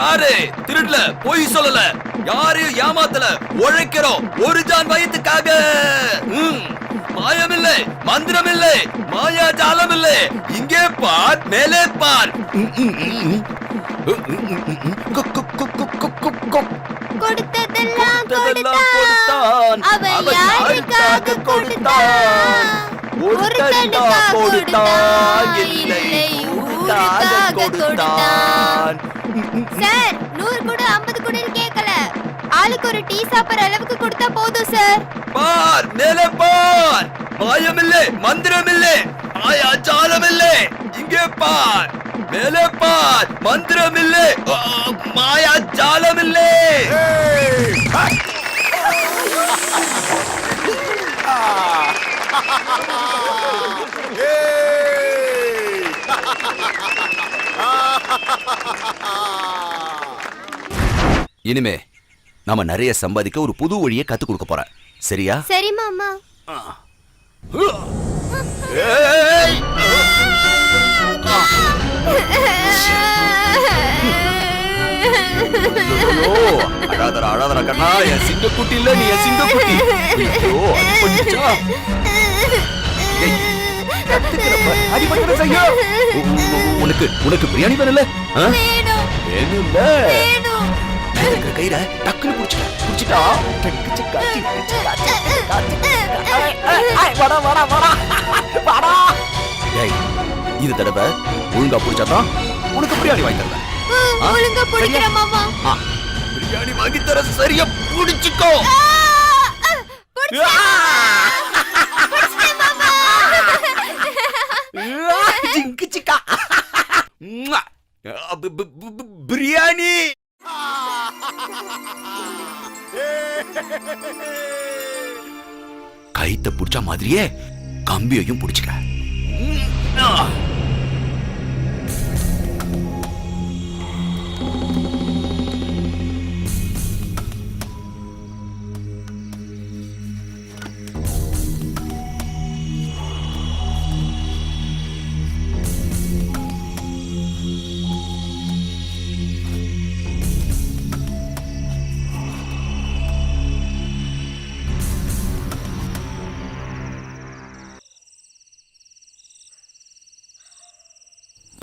Sir திருடல, பொய் சொல்லல, யாரையும் ஏமாத்தல, உழைக்கிறோம் ஒரு ஜான் வயிற்றுக்காக. மாயமில்லை, மந்திரமில்லை, மாயாஜாலம் இல்லை. இங்கே பார், மேலே பார். கொடுத்ததெல்லாம் கொடுத்தான், அவன் யாருக்காக கொடுத்தான்? ஒருத்தனுக்காக கொடுத்தான், இல்லை ஊருக்காக கொடுத்தான். சார் 100 கூட 50 கூட கேட்கல, ஆளுக்கு ஒரு டீ சாப்பிடுற அளவுக்கு கொடுத்தா போதும் சார். பார், மேலே பார். மாயமில்லை, மந்திரமில்லை, மாயாஜாலமில்லை. இங்கே பார், மேலே பார். மந்திரமில்லை, மாயாஜாலமில்லை. இனிமே நாம நிறைய சம்பாதிக்க ஒரு புது வழியை கத்து கொடுக்க போறேன். சரியா? சரி மாமா. அழாதரா அழாதரா கண்ணா, என் சிங்க குட்டி இல்ல, நீ என் சிங்க குட்டி. உனக்கு உனக்கு பிரியாணி வேணும்ல? வேணும்ல? கயிற டக்குன்னு புடிச்சிட்டா. இது தடவை ஒழுங்கா புடிச்சாதான் உனக்கு பிரியாணி வாங்கி தரேன். ஒழுங்கா புடிக்கிற மாமா. பிரியாணி வாங்கி தர, சரியா புடிச்சுக்கோ. பிரியாணி கைத்த புடிச்ச மாதிரியே கம்பியையும் புடிச்சுக்க.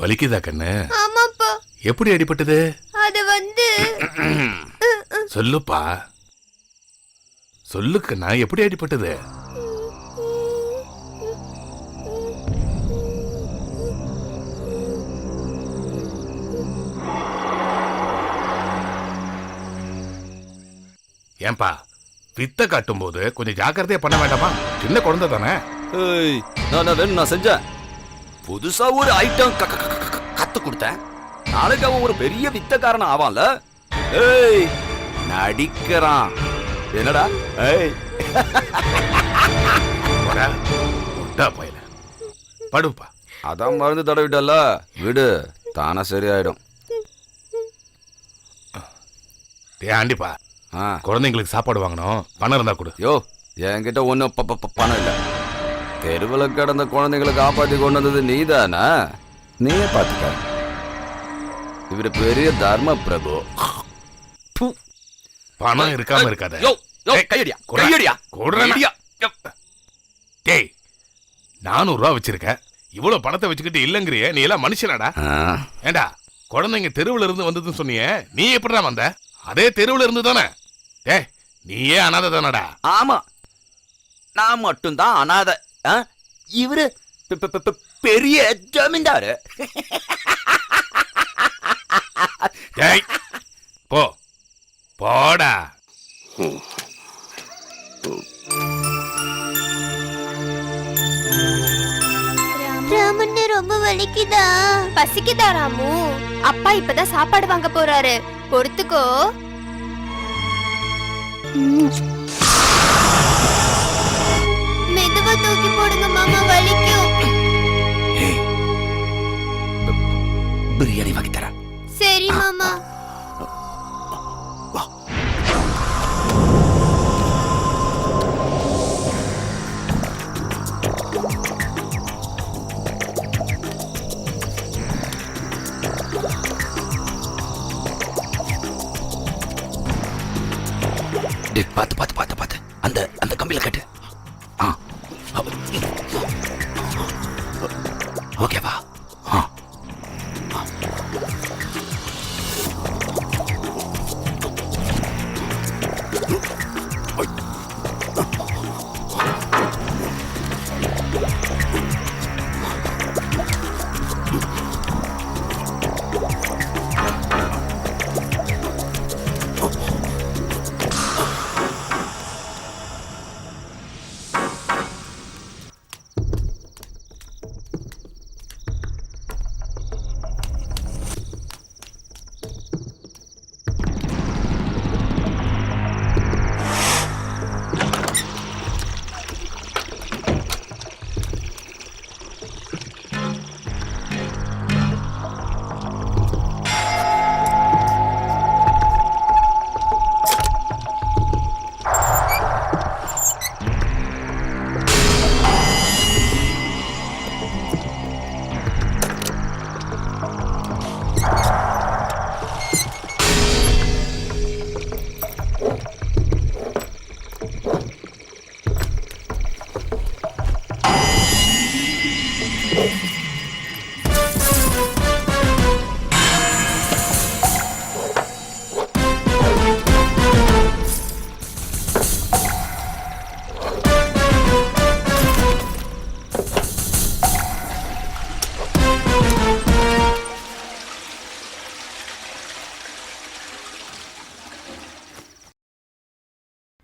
வலிக்குதா கண்ணு? ஆமாப்பா. எப்படி அடிபட்டது? அது வந்து சொல்லுப்பா, சொல்லு கண்ணா, எப்படி அடிபட்டது? ஏன்பா வித்த காட்டும் போது கொஞ்சம் ஜாக்கிரதையா பண்ண வேண்டாமா? சின்ன குழந்தை தானே. நான் செஞ்சேன். புதுசா ஒரு ஐட்டம் கத்து கொடுத்தேன். நாளைக்கு அவன் ஒரு பெரிய வித்தக்காரன் ஆவான்ல. ஏய், நடிக்கிறான். என்னடா? ஏய், படுப்பா. அதான் மருந்து தடவிட்டல்ல, விடு, தானா சரியாயிடும். ஆண்டிப்பா, குழந்தைங்களுக்கு சாப்பாடு வாங்கணும், பணம் இருந்தா கொடு. யோ, என்கிட்ட ஒன்னும் பணம் இல்ல. தெருவில் கிடந்த குழந்தைகளை காப்பாத்தி கொண்டு வந்தது நீதானா? நீயே பாத்துக்க. இவரு பெரிய தர்ம பிரபு. பணம் இருக்காம இருக்காத. கையடியா கையடியா கையடியா. டேய், 400 ரூபா வச்சிருக்க, இவ்வளவு பணத்தை வச்சுக்கிட்டு இல்லங்கிறிய, நீ எல்லாம் மனுஷனாடா? ஏண்டா, குழந்தைங்க தெருவுல இருந்து வந்ததுன்னு சொன்னியே, நீ எப்படிடா வந்த? அதே தெருவுல இருந்து தானே? டேய், நீயே அனாதை தானடா? ஆமா, நான் மட்டும்தான் அனாதை. இவரு பெரிய ஜமீன்தாரு. டேய், போ போடா. ராமண்ணே, ரொம்ப வலிக்குதா? பசிக்குதா ராமு? அப்பா இப்பதான் சாப்பாடு வாங்க போறாரு, பொறுத்துக்கோ. மெதுவா தூக்கி போடுங்க மாமா, வலிக்கும். பிரியாணி வாங்கி தரேன். சரி மாமா. பாத்து பாத்து பாத்து பாத்து அந்த அந்த கம்பியில கட்டு. ஓகேவா?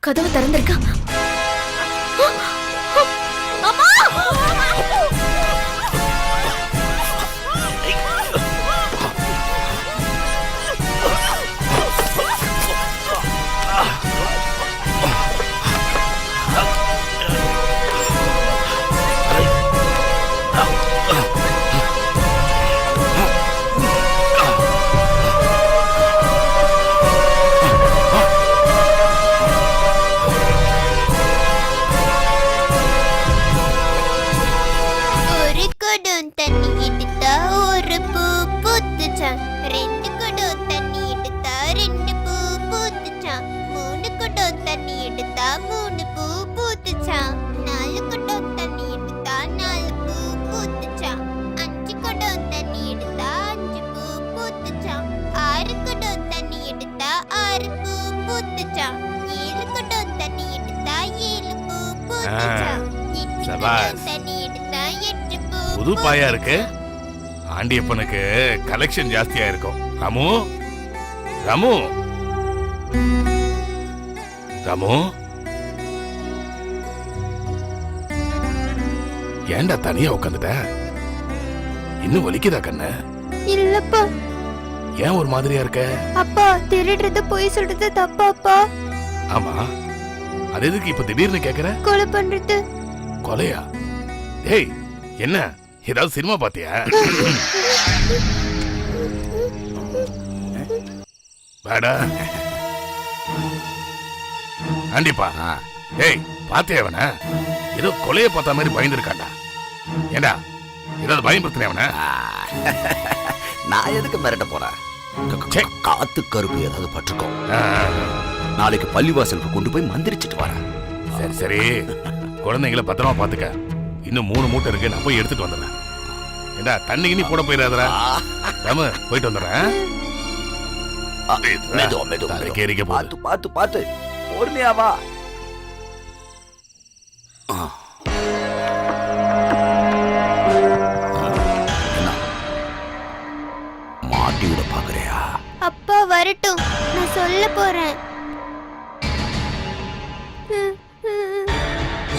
கதவு திறந்திருக்கா? அம்மா! புது பாயா இருக்கு. ஆண்டியப்பனுக்கு கலெக்ஷன் ஜாஸ்தியா இருக்கும். ராமு, ராமு, ராமு, ஏன்டா தனியா உட்காந்துட்ட? இன்னும் வலிக்குதா கண்ணு? இல்லப்பா. ஏன் ஒரு மாதிரியா இருக்க? அப்பா, திருடுறது பொய் சொல்றது தப்பா அப்பா? ஆமா, அது எதுக்கு இப்ப திடீர்னு கேக்குற? கொலை பண்றது. கொலையா? ஏய், என்ன ஏதாவது சினிமா பாத்தியா? வாடா. ஆண்டிப்பா. ஏய், பாத்தியா அவன? ஏதோ கொலையை பார்த்த மாதிரி பயந்துருக்காண்டா. ஏண்டா ஏதாவது பயன்படுத்தின அவன? நான் எதுக்கு மிரட்ட போறேன்? காத்து கருப்பு ஏதாவது பட்டிருக்கோம். நாளைக்கு பள்ளிவாசலுக்கு கொண்டு போய் மந்திரிச்சிட்டு வரேன். சரி சரி, குழந்தைங்களை பத்திரமா பாத்துக்க. இன்னும் 3 மூட்டை இருக்கு, நான் போய் எடுத்துட்டு வந்துடுறேன். ஏண்டா தண்ணி கிண்ணி போட போயிடாதடா. ராம, போயிட்டு வந்துடுறேன். பாத்து பாத்து பாத்து பொறுமையா வா. மாட்டி விட பாக்குறியா? அப்பா வரட்டும், நான் சொல்ல போறேன்.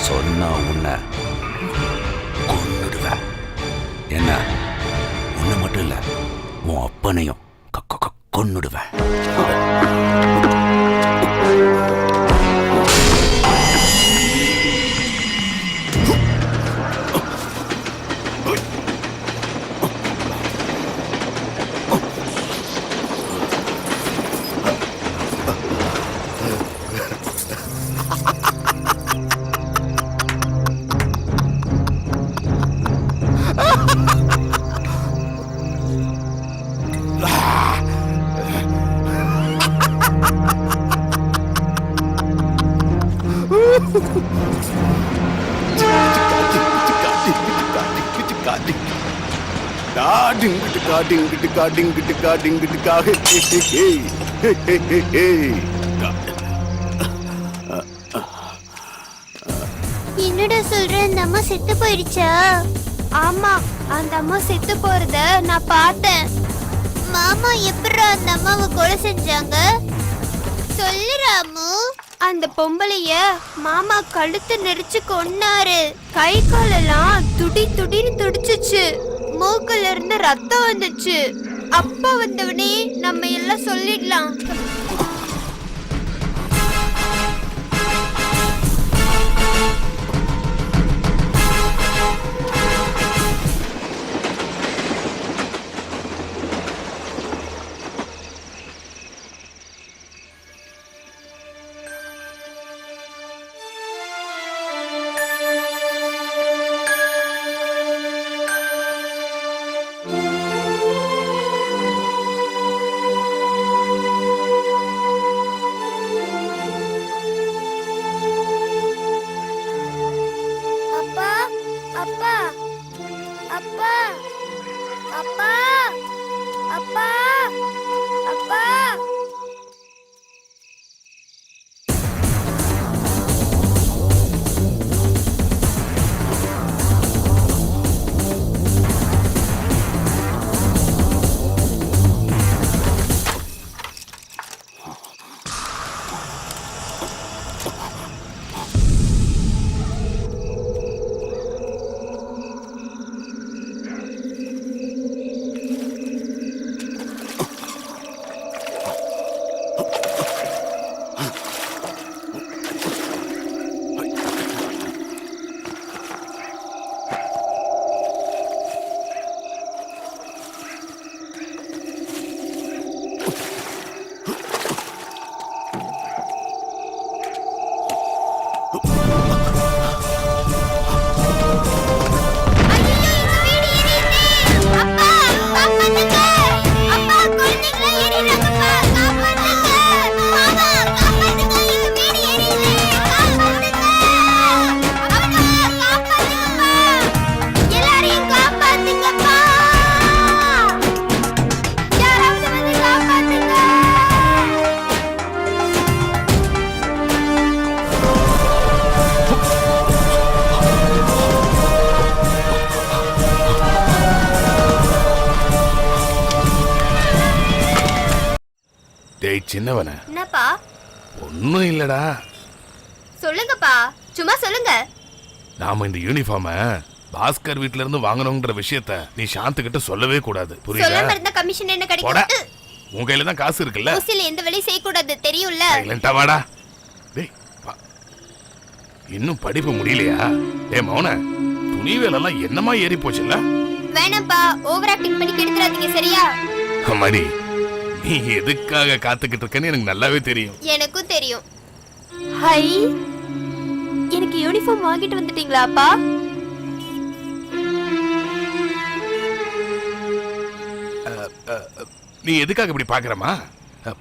சொன்னா உன்னை கொன்னுடுவேன். என்ன, உன்னை மட்டும் இல்ல, உன் அப்பனையும் கொன்னுடுவேன். காட்டிங் காட்டிங்கிட்டு காட்டிங்கிட்டு காட்டிங்கிட்டு காட்டிங்கிட்டு காக என்னடா சொல்ற? அந்த அம்மா செத்து போயிடுச்சா? ஆமா, அந்த அம்மா செத்து போறத நான் பார்த்தேன். மாமா எப்படி அந்த அம்மாவை கொலை செஞ்சாங்க? சொல்லு ராமு. அந்த பொம்பளைய மாமா கழுத்து நெரிச்சு கொன்னாரு. கை காலெல்லாம் துடி துடின்னு துடிச்சுச்சு. மூக்குல இருந்து ரத்தம் வந்துச்சு. அப்பா வந்தவனே நம்ம எல்லாம் சொல்லிடலாம். சின்னவன என்னப்பா? ஒன்னும் இல்லடா. சொல்லுங்கப்பா, சும்மா சொல்லுங்க. நாம இந்த யூனிஃபார்ம பாஸ்கர் வீட்ல இருந்து வாங்கணும்ன்ற விஷயத்த நீ சாந்தி கிட்ட சொல்லவே கூடாது, புரியுதா? சொல்லாம இருந்தா கமிஷன் என்ன கிடைக்கும்? உன் கையில தான் காசு இருக்குல்ல. ஊசில எந்த வேலையும் செய்ய கூடாது, தெரியும்ல? சைலண்டா வாடா. டேய் இன்னும் படிப்பு முடியலையா? டேய் மௌன, துணி வேலைலாம் என்னமா ஏறி போச்சுல்ல? வேணாம்ப்பா, ஓவர் ஆக்டிங் பண்ணி கெடுத்துறாதீங்க, சரியா? அம்மாடி, நீ எதுக்காக காத்துக்கிட்டு இருக்கன்னு எனக்கு நல்லாவே தெரியும். எனக்கும் தெரியும். ஹை, எனக்கு யூனிஃபார்ம் வாங்கிட்டு வந்துட்டீங்களாப்பா? நீ எதுக்காக இப்படி பாக்குறமா?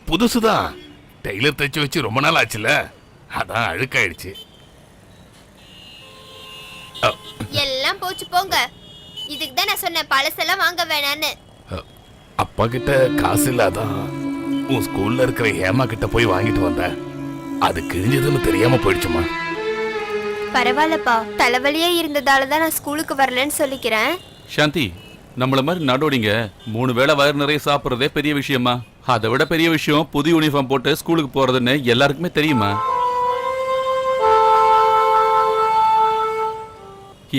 புதுசுதான், டெய்லர் தைச்சு வச்சு ரொம்ப நாள் ஆச்சுல, அதான் அழுக்காயிடுச்சு. எல்லாம் போச்சு போங்க. இதுக்கு தான் நான் சொன்னேன் பழசெல்லாம் வாங்க வேணான்னு. அப்பா கிட்ட காசு இல்லாதான் உன் ஸ்கூல்ல இருக்கிற ஹேமா கிட்ட போய் வாங்கிட்டு வந்த. அது கிழிஞ்சதுன்னு தெரியாம போயிடுச்சுமா. பரவாயில்லப்பா, தலைவலியே இருந்ததால தான் நான் ஸ்கூலுக்கு வரலன்னு சொல்லிக்கிறேன். சாந்தி, நம்மள மாதிரி நாடோடிங்க 3 வேளை வயிறு நிறைய சாப்பிட்றதே பெரிய விஷயமா? அதை விட பெரிய விஷயம் புது யூனிஃபார்ம் போட்டு ஸ்கூலுக்கு போறதுன்னு எல்லாருக்குமே தெரியுமா?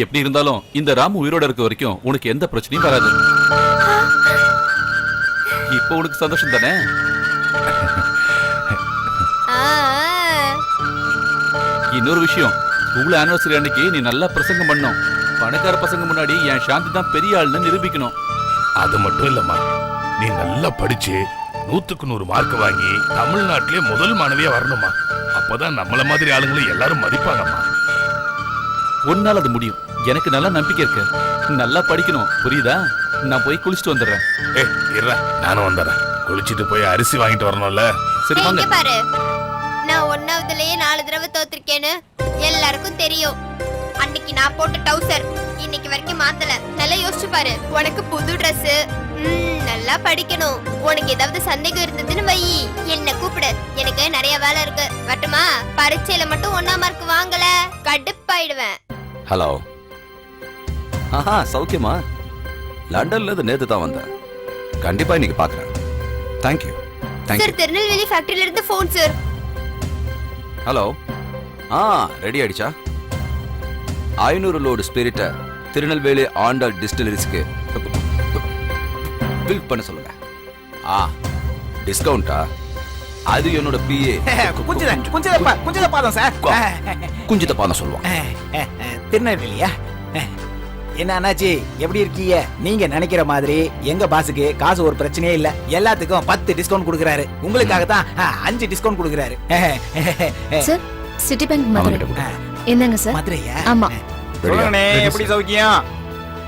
எப்படி இருந்தாலும் இந்த ராமு உயிரோட இருக்க வரைக்கும் உனக்கு எந்த பிரச்சனையும் வராது. இப்போ உனக்கு சந்தோஷம் தானே? இன்னொரு விஷயம், ஸ்கூல் ஆனிவர்சரி அன்னைக்கு நீ நல்லா பிரசங்கம் பண்ணும். பணக்கார பசங்க முன்னாடி என் சாந்தி தான் பெரிய ஆள்னு நிரூபிக்கணும். அது மட்டும் இல்லம்மா, நீ நல்லா படிச்சு 100க்கு 100 மார்க் வாங்கி தமிழ்நாட்டிலே முதல் மாணவியா வரணுமா. அப்பதான் நம்மள மாதிரி ஆளுங்களை எல்லாரும் மதிப்பாங்கம்மா. ஒன்னால அது முடியும், எனக்கு நல்ல நம்பிக்கை இருக்கு. நல்லா படிக்கணும், புரியுதா? நான் போய் குளிச்சுட்டு வந்துடுறேன். இருடா, நானும் வந்துடுறேன். குளிச்சுட்டு போய் அரிசி வாங்கிட்டு வரணும்ல. சரி வாங்க. பாரு, நான் 1வதுலயே 4 தடவை தோத்துருக்கேன்னு எல்லாருக்கும் தெரியும். அன்னைக்கு நான் போட்ட டவுசர் இன்னைக்கு வரைக்கும் மாத்தல. நல்லா யோசிச்சு பாரு. உனக்கு புது Dress, நல்லா படிக்கணும். உனக்கு ஏதாவது சந்தேகம் இருந்ததுன்னு வை, என்ன கூப்பிடு. எனக்கு நிறைய வேலை இருக்கு. வரட்டுமா? பரீட்சையில மட்டும் 1ஆம் மார்க் வாங்கல கடுப்பாயிடுவேன். ஹலோ. ஆஹா, சௌக்கியமா? லண்டன்ல இருந்து நேத்து தான் வந்தேன். கண்டிப்பா இன்னைக்கு பாக்குறேன். தேங்க்யூ. சார், திருநெல்வேலி ஃபேக்டரியில இருந்து போன் சார். ஹலோ. ரெடி ஆயிடுச்சா? 500 லோடு ஸ்பிரிட்ட திருநெல்வேலி ஆண்டாள் டிஸ்டிலரிஸ்க்கு பில் பண்ண சொல்லுங்க. டிஸ்கவுண்டா? அது என்னோட பிஏ குஞ்சித பாதம் சார். குஞ்சித பாதம் சொல்லுவான். திருநெல்வேலியா? என்ன அண்ணாச்சி, எப்படி இருக்கீங்க? நீங்க நினைக்கிற மாதிரி எங்க பாஸுக்கு காசு ஒரு பிரச்சனையே இல்ல. எல்லாத்துக்கும் 10 டிஸ்கவுண்ட் கொடுக்கறாரு. உங்களுக்காக தான் 5 டிஸ்கவுண்ட் கொடுக்கறாரு. Sir, Citibank Madurai. என்னங்க சார்? மதுரையா? ஆமா. சொல்லுங்கண்ணே, எப்படி சௌக்கியம்?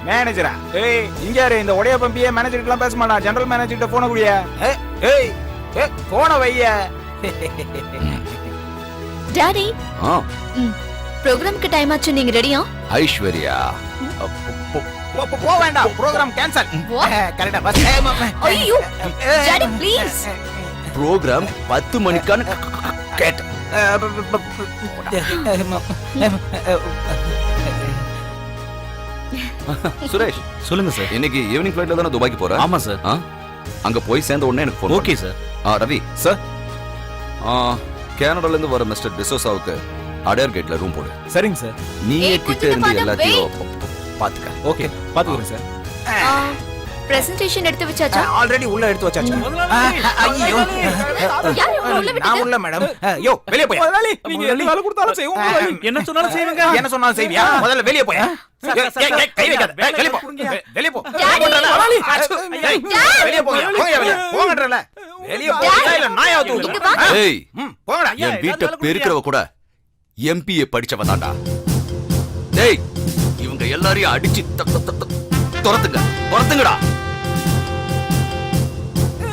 மேனேஜரா? ஏய், இங்க யாரு? இந்த ஒடைய பம்பியே மேனேஜர்கிட்டலாம் பேச மாட்டா. ஜெனரல் மேனேஜர்கிட்ட போன குடியா? ஏய் போன வையா. டாடி, ப்ரோகிராம்க்கு டைம் ஆச்சு. நீங்க ரெடியா? ஐஸ்வர்யா, போ வேண்டாம், ப்ரோகிராம் கேன்சல். கரெக்ட்டா பஸ். ஐயோ டாடி ப்ளீஸ். ப்ரோகிராம் 10 மணிக்கான கேட். சுரேஷ், சொல்லுங்க சார். இன்னைக்கு ஈவினிங் ஃளைட்ல தான துபாய்க்கு போற? ஆமா சார். அங்க போய் சேர்ந்த உடனே எனக்கு phone. Okay sir. Ravi sir, கனடால இருந்து வர மிஸ்டர் டிசோசாவுக்கு அடையார் கேட்ல ரூம் போடு. சரிங்க சார். நீயே ஏய், கிட்ட கொஞ்சம் இருந்து பாத்து எல்லாத்தையும் பாத்துக்க. ஓகே, பாத்துக்கிறேன் சார். பிரசன்டேஷன் எடுத்து வச்சாச்சா? ஆல்ரெடி உள்ள எடுத்து வச்சாச்சு. ஐயோ, யார் உள்ள விட்டது? நான் உள்ள மேடம். யோ, வெளிய போய். நீங்க என்ன வேலை கொடுத்தாலும் செய்வோம். என்ன சொன்னாலும் செய்வீங்க. என்ன சொன்னாலும் செய்வியா? முதல்ல வெளிய போய். கை வைக்காத. வெளிய போ. வெளிய போ. வெளிய போங்க. போங்கன்றல. வெளிய போங்க. இல்ல நாயாவது இங்க வா. ஏய், போங்கடா. என் வீட்டை பெருக்கிறவ கூட எம்பிஏ படிச்சவ தான்டா. டேய், இவங்க எல்லாரையும் அடிச்சு துரத்துங்க, துரத்துங்கடா.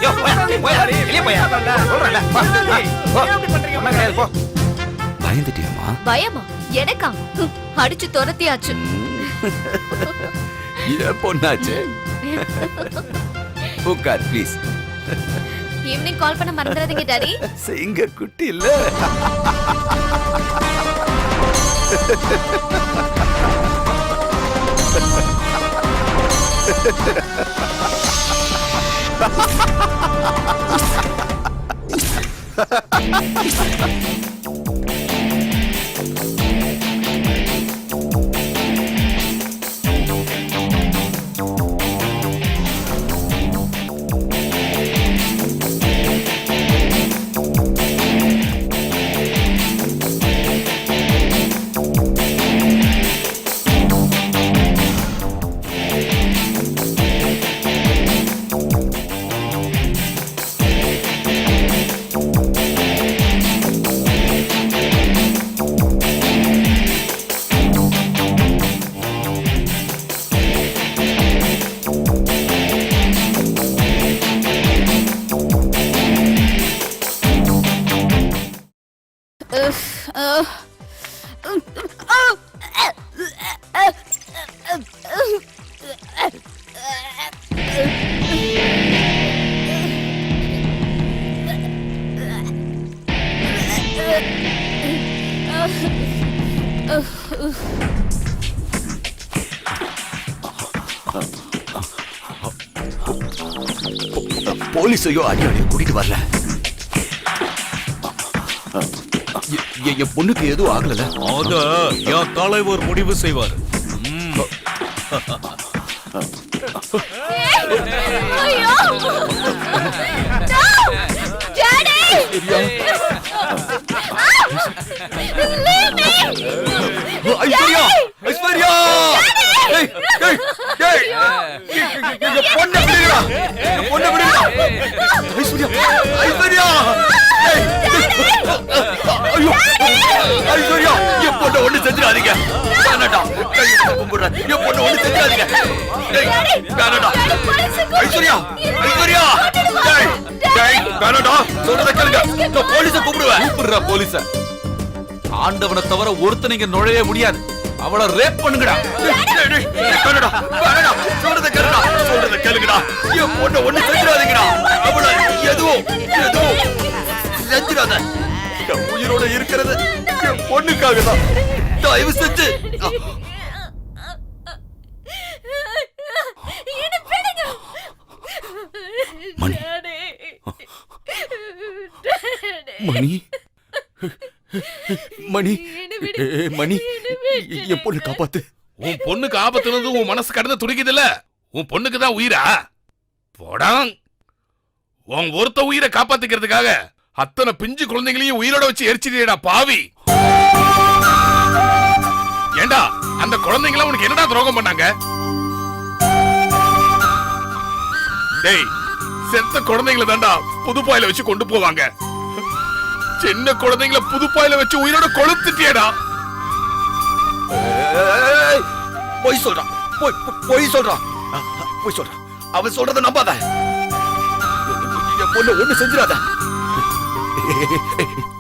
யோ, போய் வெளிய போய். சொல்றல. போ. பயந்துட்டியாமா? பயமா? எனக்கா? அடிச்சு துரத்தியாச்சு. ஏன் பொண்ணாச்சு? உட்கார் ப்ளீஸ். ஈவினிங் கால் பண்ண மறந்துடாதீங்க டாடி. சிங்க குட்டி இல்ல. போலீஸையோ அடியாடியோ கூட்டிட்டு வரல. என் பொண்ணுக்கு எதுவும் ஆகல. அத என் தலைவர் முடிவு செய்வார். ஐயோ டாடி, ஐஸ்வர்யா, ஐஸ்வர்யா, ஏய், ஏய், ஏய், என் பொண்ணை விடுடா, என் பொண்ணை விடுடா. ஐஸ்வர்யா, ஐஸ்வர்யா, ஏய், ஐயோ, ஐஸ்வர்யா, என் பொண்ணை ஒண்ணு செஞ்சிடாதீங்க. வேணாடா, கும்பிடுறேன், என் பொண்ணை ஒண்ணு செஞ்சிடாதீங்க. ஏய், வேணாடா, ஐஸ்வர்யா, ஐஸ்வர்யா, ஏய், ஏய், வேணாடா, சொல்றத கேளுங்க. நான் போலீஸை கூப்பிடுவேன். கூப்பிடுற போலீஸ. ஆண்டவனை தவிர ஒருத்தன் இங்க நுழைய முடியாது. அவளை ரேப் பண்ணுங்கடா. சொல்றத கேளுங்கடா. என் பொண்ணை ஒண்ணு செஞ்சிடாதீங்கடா. அவளை எதுவும் செஞ்சிடாத. என் உயிரோட இருக்கிறது என் பொண்ணுக்காக தான். தயவு செஞ்சு மணி மணி மணி மணி என் பொண்ணு காப்பாத்து. உன் பொண்ணுக்கு ஆபத்துனது உன் மனசு கடந்து துடிக்குதுல்ல, உன் பொண்ணுக்கு தான் உயிரா? போடாங். உன் ஒருத்த உயிரை காப்பாத்திக்கிறதுக்காக அத்தனை பிஞ்சு குழந்தைகளையும் உயிரோட வச்சு எரிச்சிட்டேடா பாவி. ஏண்டா அந்த குழந்தைங்கள உனக்கு என்னடா துரோகம் பண்ணாங்க? டேய், செத்த குழந்தைங்களை தாண்டா புதுப்பாயில வச்சு கொண்டு போவாங்க. சின்ன குழந்தைங்களை புதுப்பாயில வச்சு உயிரோட கொளுத்துட்டியடா. பொய் சொல்றான். பொய் சொல்றான். பொய் சொல்றான். அவன் சொல்றத நம்பாத. என் பொண்ணு ஒண்ணு செஞ்சிடாத.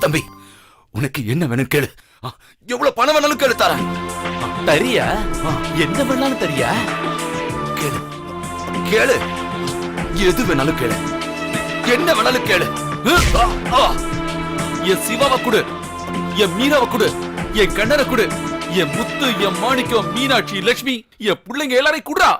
தம்பி, உனக்கு என்ன வேணும் கேளு. எவ்வளவு பணம் வேணாலும் கேளு தரேன். தரியா? என்ன வேணாலும் தரியா? கேளு கேளு. எது வேணாலும் கேளு. என்ன வேணாலும் கேளு. என் சிவாவை கொடு, என் மீனாவை கொடு, என் கண்ணனை கொடு, என் முத்து, என் மாணிக்கம், மீனாட்சி, லட்சுமி, என் பிள்ளைங்க எல்லாரையும் குடுறா.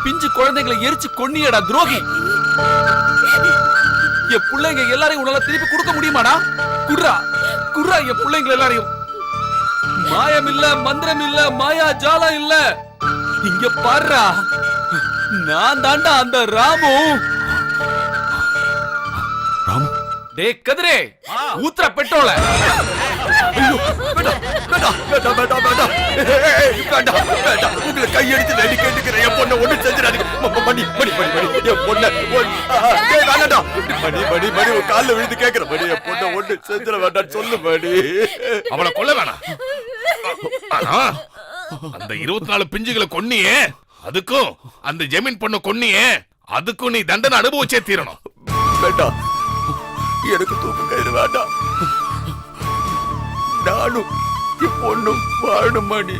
பிஞ்சு குழந்தைகளை எரிச்சு கொன்னியடா துரோகி. என் பிள்ளைங்க எல்லாரையும் உன்னால திருப்பி கொடுக்க முடியுமாடா? குடுறா குடுறா என் பிள்ளைங்க எல்லாரையும். மாயம் இல்ல, மந்திரம் இல்ல, மாயா ஜாலம் இல்ல. இங்க பாருடா, நான் தாண்டா அந்த ராமு. ராமு? டேய் கதிரே, ஊத்துற பெட்ரோல. உங்களை கையெடுத்து வேண்டி கேட்டுக்கிறேன். என் பொண்ணை ஒண்ணு செஞ்சிடாதீங்க. மணி மணி மணி மணி என் பொண்ணை வேண்டாம். மணி மணி மணி ஒரு காலில் விழுந்து கேட்கிற மணி. என் பொண்ணை ஒண்ணு செஞ்சிட வேண்டாம் சொல்லு மணி. அவளை கொல்ல வேணாம். அந்த 24 பிஞ்சுகளை கொன்னியே, அதுக்கும் அந்த ஜமீன் பொண்ணை கொன்னியே, அதுக்கும் நீ தண்டனை அனுபவிச்சே தீரணும். வேண்டாம், எனக்கு தூக்கம் கயிறு வேண்டாம். நானும் பொண்ணும் வாழணும் மணி.